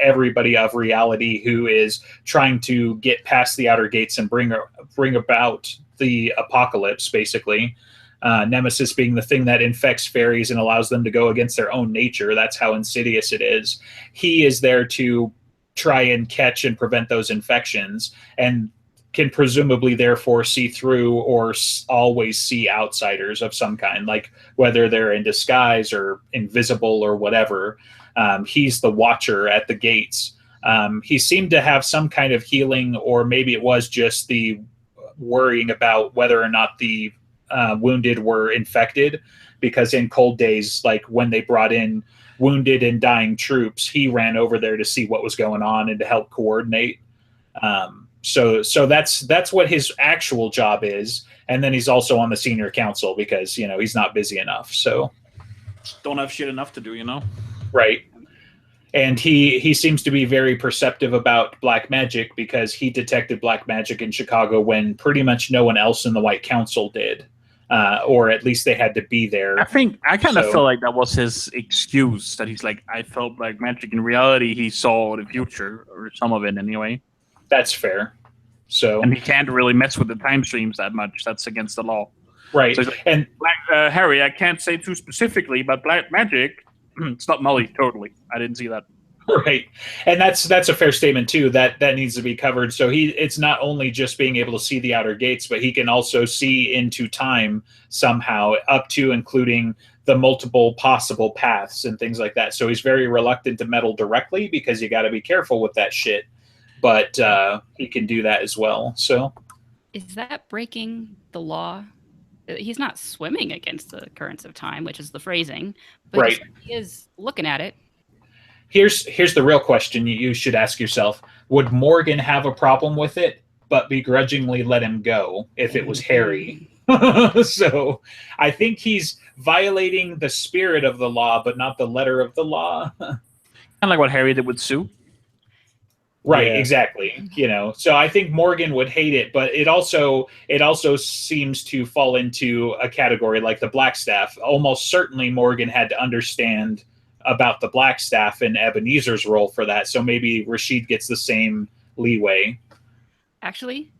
everybody of reality who is trying to get past the outer gates and bring about the apocalypse, basically. Nemesis being the thing that infects fairies and allows them to go against their own nature. That's how insidious it is. He is there to try and catch and prevent those infections, and can presumably therefore see through or always see outsiders of some kind, like whether they're in disguise or invisible or whatever. He's the watcher at the gates. He seemed to have some kind of healing, or maybe it was just the worrying about whether or not the wounded were infected, because in cold days, like when they brought in wounded and dying troops, he ran over there to see what was going on and to help coordinate. So that's what his actual job is. And then he's also on the senior council because, you know, he's not busy enough. So don't have shit enough to do, you know? Right. And he seems to be very perceptive about black magic, because he detected black magic in Chicago when pretty much no one else in the White Council did. Or at least they had to be there. I kind of felt like that was his excuse, that he's like, I felt black magic. In reality, he saw the future, or some of it anyway. That's fair. So, and he can't really mess with the time streams that much. That's against the law. Right. So like, and Harry, I can't say too specifically, but black magic, it's not Molly, totally. I didn't see that. Right. And that's a fair statement too. That needs to be covered. So it's not only just being able to see the outer gates, but he can also see into time somehow, up to including the multiple possible paths and things like that. So he's very reluctant to meddle directly, because you got to be careful with that shit. But he can do that as well. So is that breaking the law? He's not swimming against the currents of time, which is the phrasing, but right. He is looking at it. Here's the real question you should ask yourself. Would Morgan have a problem with it, but begrudgingly let him go if it was Harry? So I think he's violating the spirit of the law, but not the letter of the law. Kind of like what Harry did with Sue. Right, yeah. Exactly. You know, so I think Morgan would hate it, but it also seems to fall into a category like the Blackstaff. Almost certainly Morgan had to understand about the Blackstaff and Ebenezer's role for that. So maybe Rashid gets the same leeway. Actually,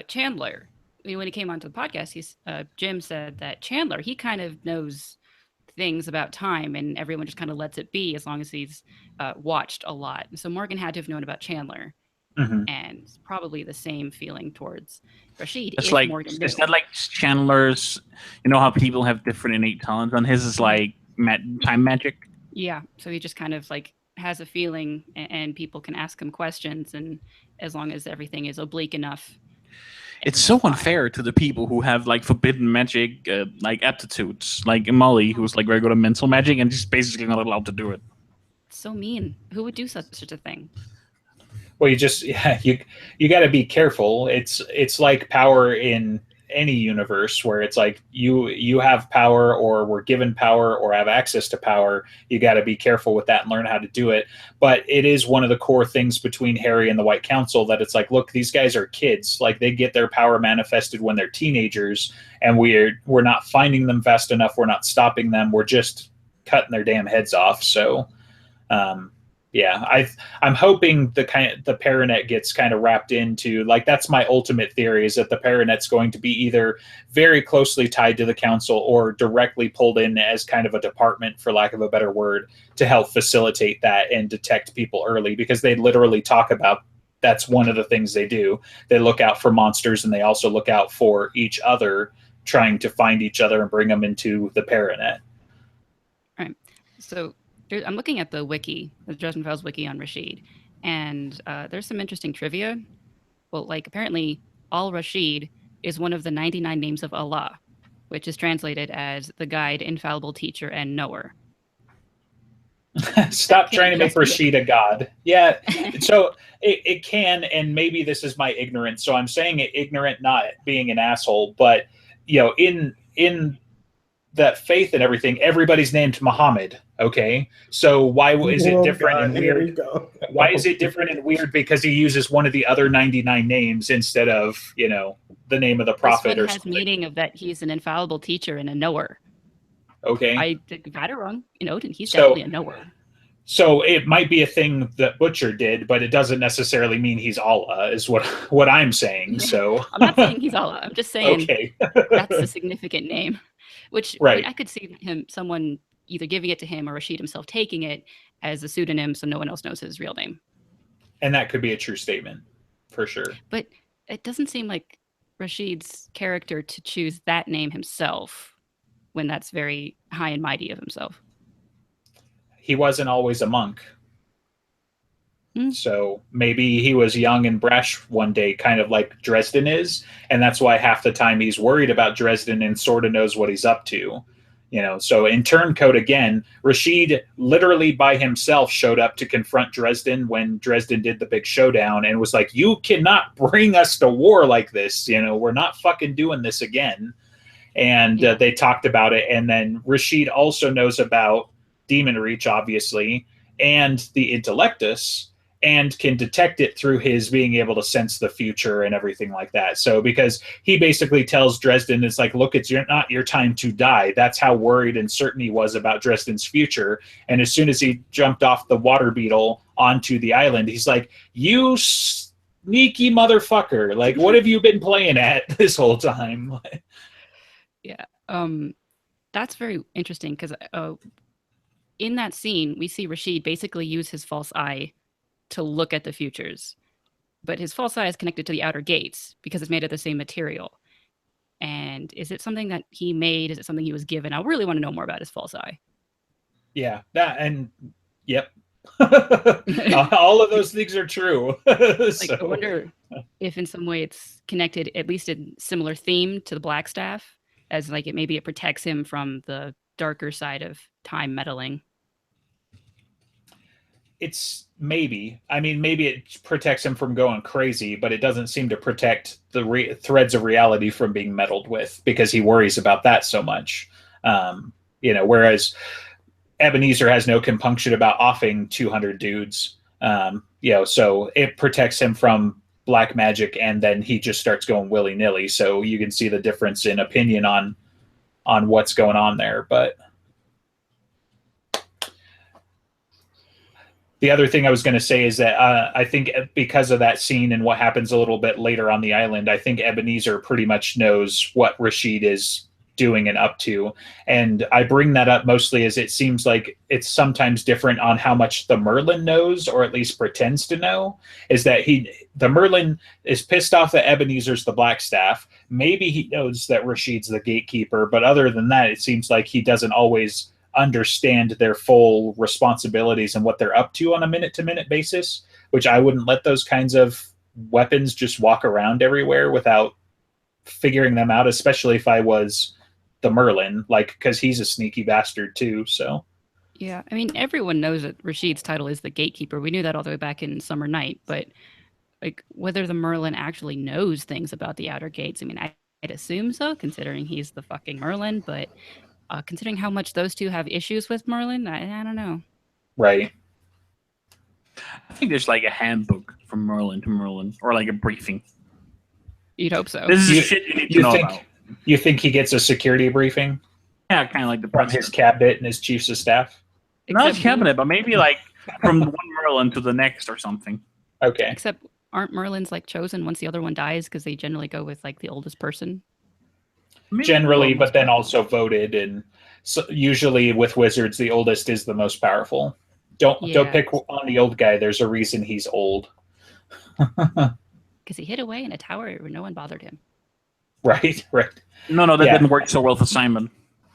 Chandler, when he came onto the podcast, Jim said that Chandler, he kind of knows things about time, and everyone just kind of lets it be as long as he's watched a lot. So Morgan had to have known about Chandler, and probably the same feeling towards Rashid. It's like, is that like Chandler's, you know how people have different innate talents, and his is like time magic? Yeah, so he just kind of like has a feeling, and people can ask him questions, and as long as everything is oblique enough. It's so unfair to the people who have like forbidden magic like aptitudes, like Molly, who's like very good at mental magic, and she's basically not allowed to do it. It's so mean. Who would do such a thing? Well, you got to be careful. It's like power in any universe where it's like you have power, or were given power, or have access to power. You got to be careful with that and learn how to do it. But it is one of the core things between Harry and the White Council, that it's like, look, these guys are kids. Like, they get their power manifested when they're teenagers, and we're not finding them fast enough. We're not stopping them. We're just cutting their damn heads off. So yeah, I'm hoping the Paranet gets kind of wrapped into, like, that's my ultimate theory, is that the Paranet's going to be either very closely tied to the council, or directly pulled in as kind of a department, for lack of a better word, to help facilitate that and detect people early, because they literally talk about that's one of the things they do. They look out for monsters, and they also look out for each other, trying to find each other and bring them into the Paranet. All right. So I'm looking at the wiki, the Dresden Files wiki on Rashid, and there's some interesting trivia. Well, like, apparently, Al-Rashid is one of the 99 names of Allah, which is translated as the guide, infallible teacher, and knower. Stop trying to make Rashid a god. Yeah, so it can, and maybe this is my ignorance, so I'm saying it ignorant, not being an asshole, but, you know, in that faith and everything, everybody's named Muhammad. Okay, so why is it different and weird? Why is it different and weird? Because he uses one of the other 99 names instead of, you know, the name of the prophet, or something. Meaning of that he's an infallible teacher and a knower. Okay, I got it wrong. You know, he's definitely a knower. So it might be a thing that Butcher did, but it doesn't necessarily mean he's Allah, is what I'm saying. So I'm not saying he's Allah. I'm just saying okay. That's a significant name. Which, right. I mean, I could see someone either giving it to him or Rashid himself taking it as a pseudonym, so no one else knows his real name. And that could be a true statement, for sure. But it doesn't seem like Rashid's character to choose that name himself when that's very high and mighty of himself. He wasn't always a monk. Hmm. So maybe he was young and brash one day, kind of like Dresden is. And that's why half the time he's worried about Dresden and sort of knows what he's up to. You know, so in Turncoat again, Rashid literally by himself showed up to confront Dresden when Dresden did the big showdown and was like, you cannot bring us to war like this. You know, we're not fucking doing this again. And they talked about it. And then Rashid also knows about Demon Reach, obviously, and the Intellectus, and can detect it through his being able to sense the future and everything like that. So because he basically tells Dresden, it's like, look, it's not your time to die. That's how worried and certain he was about Dresden's future. And as soon as he jumped off the water beetle onto the island, he's like, you sneaky motherfucker. Like, what have you been playing at this whole time? Yeah. That's very interesting because in that scene, we see Rashid basically use his false eye to look at the futures. But his false eye is connected to the outer gates because it's made of the same material. And is it something that he made? Is it something he was given? I really want to know more about his false eye. Yeah, that and yep. All of those things are true. Like, I wonder if in some way it's connected, at least in similar theme to the Black Staff, as like maybe it protects him from the darker side of time meddling. It's maybe. I mean, maybe it protects him from going crazy, but it doesn't seem to protect the threads of reality from being meddled with because he worries about that so much. You know, whereas Ebenezer has no compunction about offing 200 dudes. You know, so it protects him from black magic, and then he just starts going willy nilly. So you can see the difference in opinion on what's going on there, but. The other thing I was going to say is that I think because of that scene and what happens a little bit later on the island, I think Ebenezer pretty much knows what Rashid is doing and up to. And I bring that up mostly as it seems like it's sometimes different on how much the Merlin knows, or at least pretends to know, is that the Merlin is pissed off that Ebenezer's the Black Staff. Maybe he knows that Rashid's the gatekeeper, but other than that, it seems like he doesn't always understand their full responsibilities and what they're up to on a minute-to-minute basis, which I wouldn't let those kinds of weapons just walk around everywhere without figuring them out, especially if I was the Merlin, like, because he's a sneaky bastard too. So yeah, I mean, everyone knows that Rashid's title is the gatekeeper. We knew that all the way back in Summer Night, but like whether the Merlin actually knows things about the outer gates, I mean, I'd assume so, considering he's the fucking Merlin, but considering how much those two have issues with Merlin, I don't know. Right. I think there's like a handbook from Merlin to Merlin, or like a briefing. You'd hope so. This is shit you need to know about. You think he gets a security briefing? Yeah, kind of like the from his cabinet and his chiefs of staff? Not his cabinet, but maybe like from one Merlin to the next or something. Okay. Except aren't Merlins like chosen once the other one dies because they generally go with like the oldest person? Maybe generally, but then also voted, and so usually with wizards, the oldest is the most powerful. Don't pick on the old guy. There's a reason he's old. Because he hid away in a tower where no one bothered him. Right. No, that didn't work so well for Simon.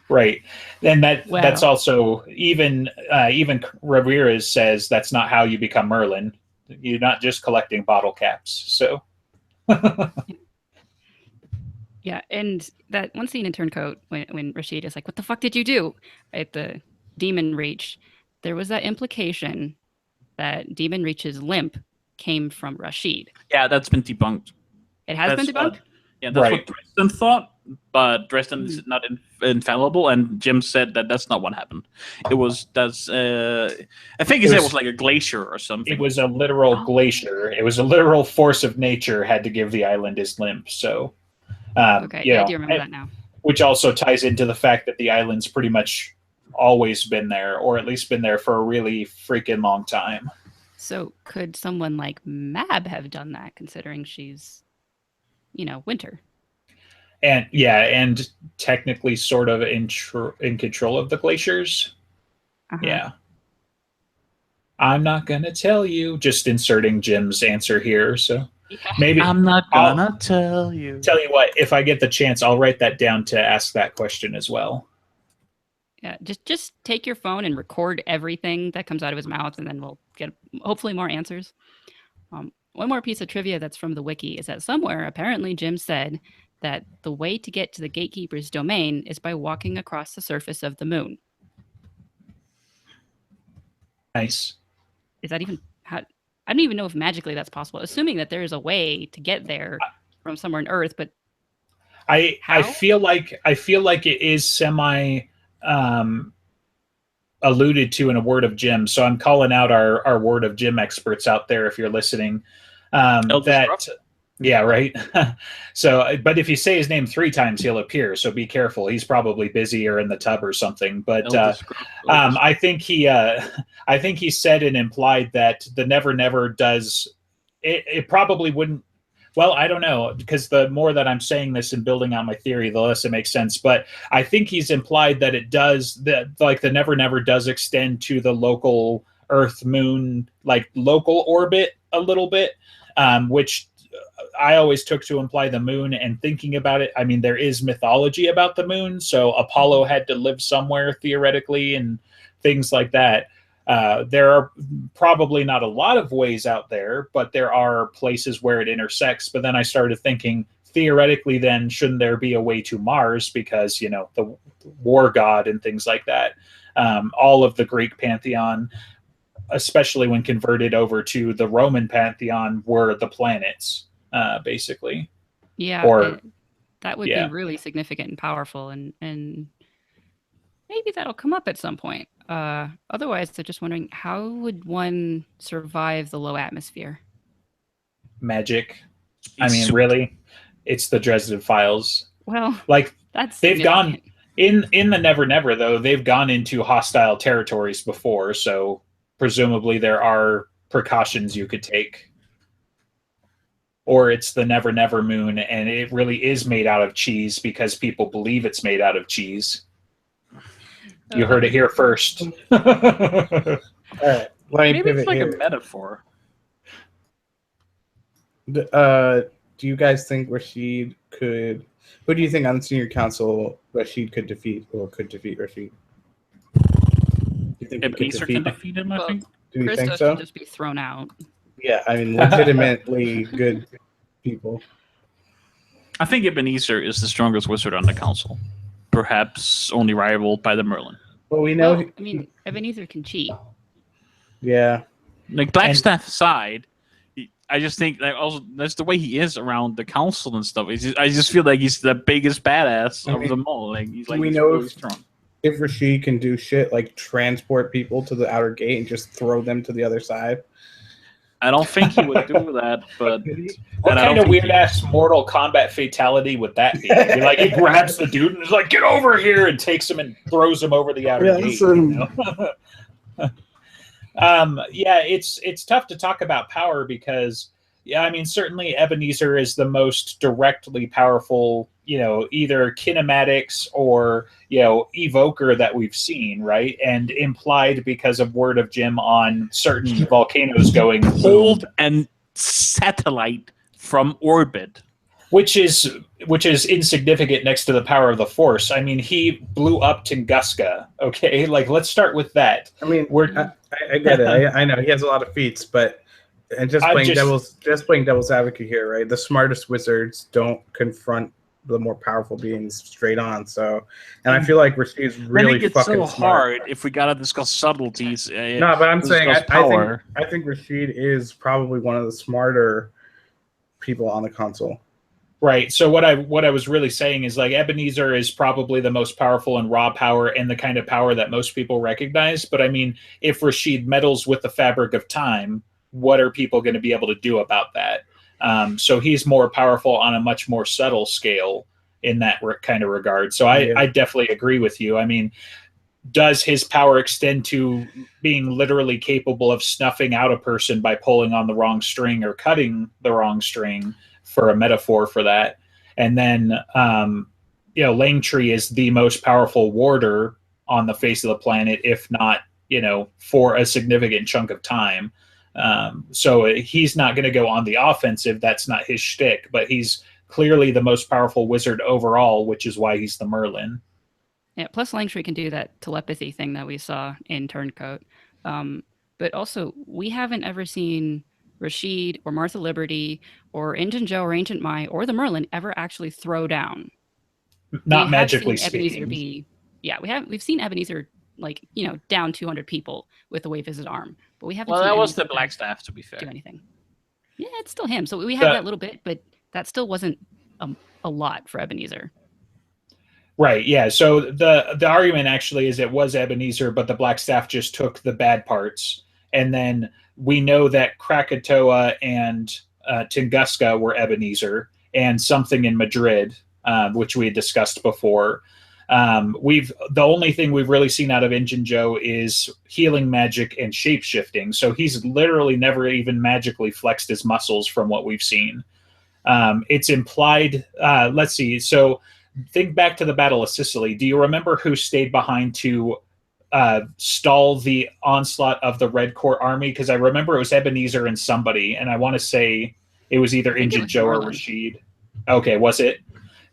Right, and that's also even Ramirez says that's not how you become Merlin. You're not just collecting bottle caps. So. Yeah, and that one scene in Turncoat when Rashid is like, "What the fuck did you do?" at the Demon Reach, there was that implication that Demon Reach's limp came from Rashid. Yeah, that's been debunked. It has been debunked? Yeah, that's what Dresden thought, but Dresden is not infallible, and Jim said that that's not what happened. I think he said it was like a glacier or something. It was a literal glacier. It was a literal force of nature had to give the island his limp, so... okay, I do remember that now. Which also ties into the fact that the island's pretty much always been there, or at least been there for a really freaking long time. So could someone like Mab have done that, considering she's, Winter? And technically sort of in control of the glaciers. Uh-huh. Yeah. I'm not gonna tell you. Just inserting Jim's answer here. So Yeah. maybe I'm not gonna tell you. tell you what, if I get the chance, I'll write that down to ask that question as well. Yeah, just take your phone and record everything that comes out of his mouth, and then we'll get hopefully more answers. One more piece of trivia that's from the wiki is that somewhere apparently Jim said that the way to get to the gatekeeper's domain is by walking across the surface of the moon. Nice. Is that even how? I don't even know if magically that's possible. Assuming that there is a way to get there from somewhere on Earth, but I how? feel like it is semi alluded to in a word of Jim. So I'm calling out our word of Jim experts out there if you're listening. Yeah, right. So, but if you say his name 3 times, he'll appear. So be careful. He's probably busy or in the tub or something. But I think he said and implied that the Never Never does. It probably wouldn't. Well, I don't know, because the more that I'm saying this and building out my theory, the less it makes sense. But I think he's implied that it does, that like the Never Never does extend to the local Earth Moon, like local orbit a little bit, which I always took to imply the moon. And thinking about it, I mean, there is mythology about the moon. So Apollo had to live somewhere theoretically and things like that. There are probably not a lot of ways out there, but there are places where it intersects. But then I started thinking, theoretically, then shouldn't there be a way to Mars? Because, you know, the war god and things like that. All of the Greek pantheon, especially when converted over to the Roman pantheon, were the planets, basically. Yeah, or that would be really significant and powerful, and maybe that'll come up at some point. Otherwise, they're just wondering, how would one survive the low atmosphere? Magic. I mean, really, it's the Dresden Files. Well, like they've gone in the Never Never, though. They've gone into hostile territories before, so presumably there are precautions you could take. Or it's the Never Never moon, and it really is made out of cheese because people believe it's made out of cheese. You heard it here first. All right. Maybe it's like a metaphor. Do you guys think Rashid could... Who do you think on the senior council Rashid could defeat, or could defeat Rashid? Do you think Ebenezer can defeat him, I think? Do you think Krista so? should just be thrown out. Yeah, I mean, legitimately good people. I think Ebenezer is the strongest wizard on the council. Perhaps only rivaled by the Merlin. Well, we know. Well, I mean, Ebenezer can cheat. Yeah. Like Blackstaff aside, I just think that also that's the way he is around the council and stuff. I just feel like he's the biggest badass of them all. Like he's like really strong. If Rashid can do shit like transport people to the outer gate and just throw them to the other side. I don't think he would do that, but what kind of weird ass Mortal Kombat fatality would that be? Like he grabs the dude and is like, "Get over here!" and takes him and throws him over the outer gate. You know? Yeah, it's tough to talk about power because, yeah, I mean, certainly Ebenezer is the most directly powerful, you know, either kinematics or, you know, evoker that we've seen, right? And implied because of word of Jim on certain volcanoes going hold and satellite from orbit. Which is insignificant next to the power of the Force. I mean, he blew up Tunguska. Okay, like let's start with that. I mean, I get it. I know he has a lot of feats, but just playing devil's advocate here, right? The smartest wizards don't confront the more powerful beings straight on. So, and I feel like Rashid's really fucking so smart. hard if we gotta discuss subtleties. No, but I'm saying I think Rashid is probably one of the smarter people on the console. Right. So what I was really saying is like Ebenezer is probably the most powerful in raw power and the kind of power that most people recognize. But I mean, if Rashid meddles with the fabric of time, what are people going to be able to do about that? So he's more powerful on a much more subtle scale in that kind of regard. So I definitely agree with you. I mean, does his power extend to being literally capable of snuffing out a person by pulling on the wrong string or cutting the wrong string, for a metaphor for that? And then, you know, Langtree is the most powerful warder on the face of the planet, if not for a significant chunk of time. So he's not going to go on the offensive. That's not his shtick, but he's clearly the most powerful wizard overall, which is why he's the Merlin. Yeah, plus Langtree can do that telepathy thing that we saw in Turncoat. But also, we haven't ever seen Rashid or Martha Liberty or Injun Joe or Ancient Mai or the Merlin ever actually throw down. Not magically Ebenezer speaking. we've seen Ebenezer down 200 people with the wave his arm, but we haven't. Well, seen that was the Ebenezer Black Staff, to be fair. do anything. Yeah, it's still him. So we had that little bit, but that still wasn't a lot for Ebenezer. Right. Yeah. So the argument actually is it was Ebenezer, but the Black Staff just took the bad parts, and then we know that Krakatoa and Tunguska were Ebenezer, and something in Madrid, which we had discussed before. The only thing we've really seen out of Injun Joe is healing magic and shape shifting. So he's literally never even magically flexed his muscles from what we've seen. It's implied. Let's see. So think back to the Battle of Sicily. Do you remember who stayed behind to stall the onslaught of the Red Court army? Because I remember it was Ebenezer and somebody, and I want to say it was either Injun Joe or Rashid. Okay, was it?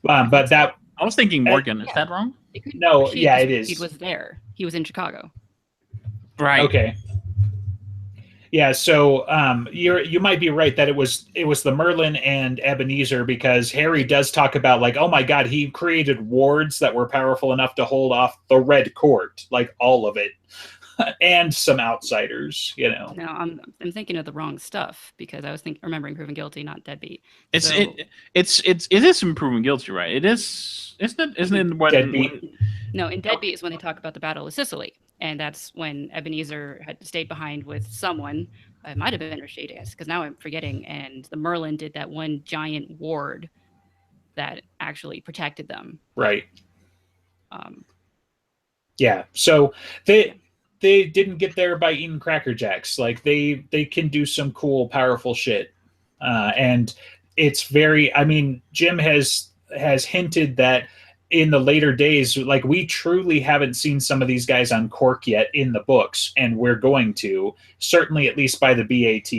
But that I was thinking Morgan. Is that wrong? No, Rashid, yeah, it is. He was there. He was in Chicago. Right. Okay. Yeah, so you might be right that it was the Merlin and Ebenezer, because Harry does talk about, like, oh my God, he created wards that were powerful enough to hold off the Red Court, like all of it, and some outsiders. No, I'm thinking of the wrong stuff, because I was remembering Proven Guilty, not Deadbeat. It is Proven Guilty, right? It is, isn't it? When, Deadbeat. No, in Deadbeat is when they talk about the Battle of Sicily. And that's when Ebenezer had stayed behind with someone. It might have been Rashid, I guess, because now I'm forgetting. And the Merlin did that one giant ward that actually protected them. Right. Yeah. So they didn't get there by eating Cracker Jacks. Like they can do some cool, powerful shit. And it's very. I mean, Jim has hinted that in the later days, like, we truly haven't seen some of these guys on Cork yet in the books, and we're going to, certainly at least by the BAT.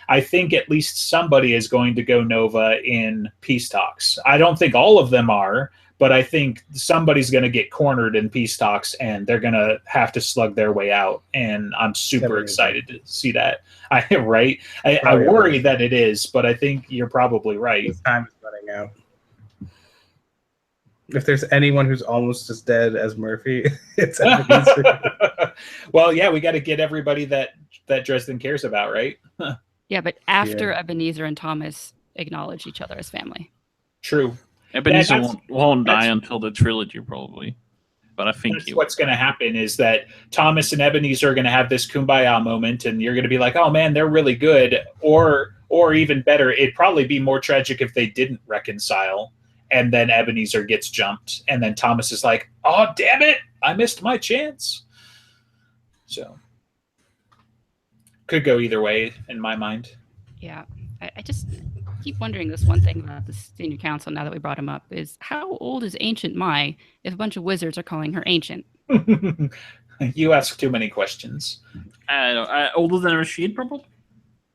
I think at least somebody is going to go Nova in peace talks. I don't think all of them are, but I think somebody's going to get cornered in peace talks, and they're going to have to slug their way out, and I'm super excited to see that. I worry that it is, but I think you're probably right. This time is running out. If there's anyone who's almost as dead as Murphy, it's Ebenezer. Well, yeah, we got to get everybody that Dresden cares about, right? Yeah, but after Ebenezer and Thomas acknowledge each other as family. True. Ebenezer won't die until the trilogy, probably. But I think what's going to happen is that Thomas and Ebenezer are going to have this kumbaya moment, and you're going to be like, oh man, they're really good. Or even better, it'd probably be more tragic if they didn't reconcile, and then Ebenezer gets jumped, and then Thomas is like, oh, damn it, I missed my chance. So, could go either way in my mind. Yeah, I just keep wondering this one thing about the senior council, now that we brought him up, is how old is Ancient Mai if a bunch of wizards are calling her ancient? You ask too many questions. Older than Rashid, probably?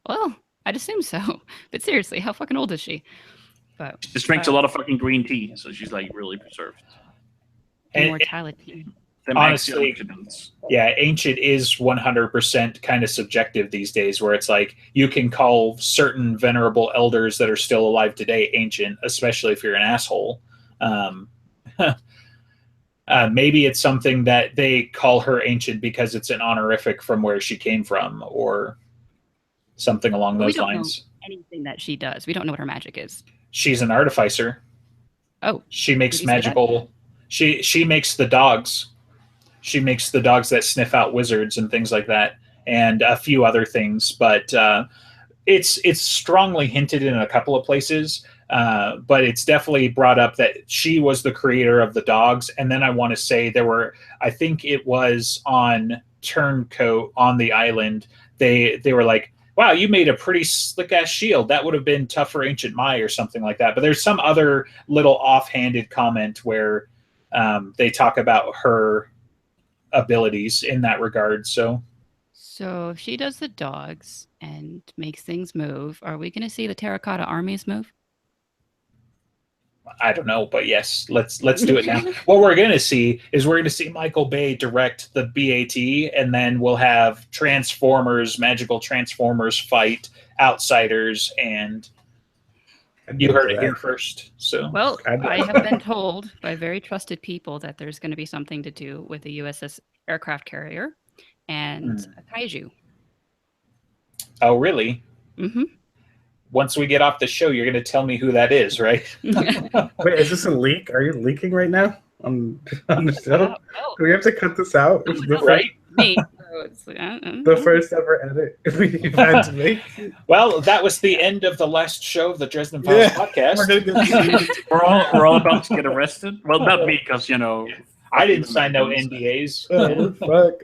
Well, I'd assume so. But seriously, how fucking old is she? But she just drinks a lot of fucking green tea, so she's like really preserved. Immortality. Honestly, yeah, ancient is 100% kind of subjective these days, where it's like you can call certain venerable elders that are still alive today ancient, especially if you're an asshole. Maybe it's something that they call her ancient because it's an honorific from where she came from, or something along those lines. Anything that she does, we don't know what her magic is. She's an artificer. Oh, she makes magical. She makes the dogs. She makes the dogs that sniff out wizards and things like that, and a few other things. But it's strongly hinted in a couple of places. But it's definitely brought up that she was the creator of the dogs. And then I want to say I think it was on Turncoat on the island. They were like, wow, you made a pretty slick ass shield. That would have been tough for Ancient Mai or something like that. But there's some other little offhanded comment where they talk about her abilities in that regard. So if she does the dogs and makes things move, are we going to see the terracotta armies move? I don't know, but yes, let's do it now. What we're going to see is we're going to see Michael Bay direct the BAT, and then we'll have Transformers, magical Transformers fight Outsiders, and you heard it here first. So, well, I have been told by very trusted people that there's going to be something to do with the USS aircraft carrier and a kaiju. Oh, really? Mm-hmm. Once we get off the show, you're going to tell me who that is, right? Wait, is this a leak? Are you leaking right now on the show? Do we have to cut this out? Right? Me. The first ever edit we've had to make. Well, that was the end of the last show of the Dresden Files podcast. We're all about to get arrested. Well, not me, because I didn't sign no NDAs. Oh, fuck.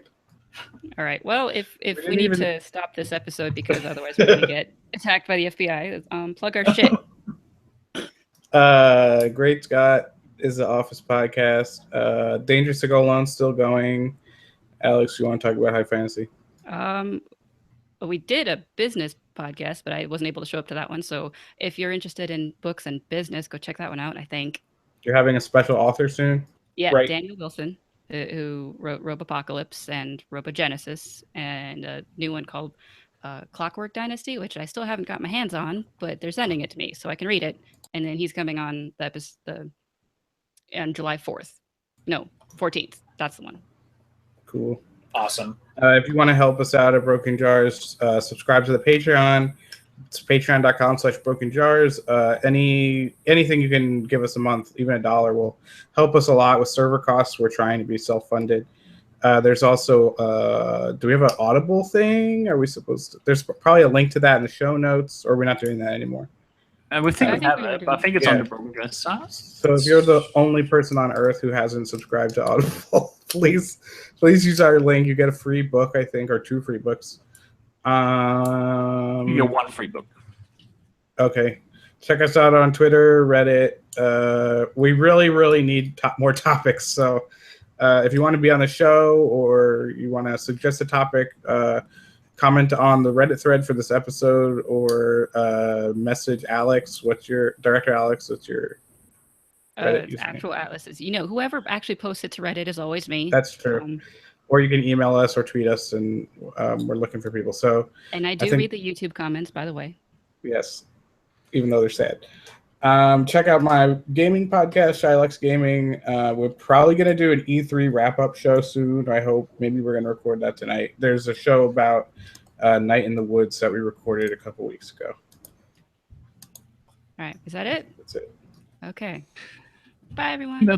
All right. Well, if we need to stop this episode because otherwise we're going to get attacked by the FBI, plug our shit. Great Scott is the Office podcast. Dangerous to Go Alone still going. Alex, you want to talk about high fantasy? We did a business podcast, but I wasn't able to show up to that one. So if you're interested in books and business, go check that one out. I think you're having a special author soon. Yeah, right. Daniel Wilson, who wrote Robopocalypse and Robogenesis, and a new one called Clockwork Dynasty, which I still haven't got my hands on, but they're sending it to me so I can read it. And then he's coming on on July 4th. No, 14th. That's the one. Cool. Awesome. If you want to help us out at Broken Jars, subscribe to the Patreon. It's patreon.com/Broken Jars. Anything you can give us a month, even $1, will help us a lot with server costs. We're trying to be self-funded. There's also, do we have an Audible thing? Are we supposed to? There's probably a link to that in the show notes, or are we not doing that anymore? We think we have it, but I think it's on the Broken Jars site. So if you're the only person on Earth who hasn't subscribed to Audible, please use our link. You get a free book, I think, or 2 free books. You get 1 free book. Okay. Check us out on Twitter, Reddit. We really need more topics. So if you want to be on the show or you want to suggest a topic, comment on the Reddit thread for this episode or message Alex. Director Alex, what's your Reddit actual Atlases? Whoever actually posts it to Reddit is always me. That's true. Or you can email us or tweet us, and we're looking for people. So, and I read the YouTube comments, by the way. Yes, even though they're sad. Check out my gaming podcast, Shylex Gaming. We're probably going to do an E3 wrap-up show soon. I hope. Maybe we're going to record that tonight. There's a show about Night in the Woods that we recorded a couple weeks ago. All right. Is that it? That's it. Okay. Bye, everyone.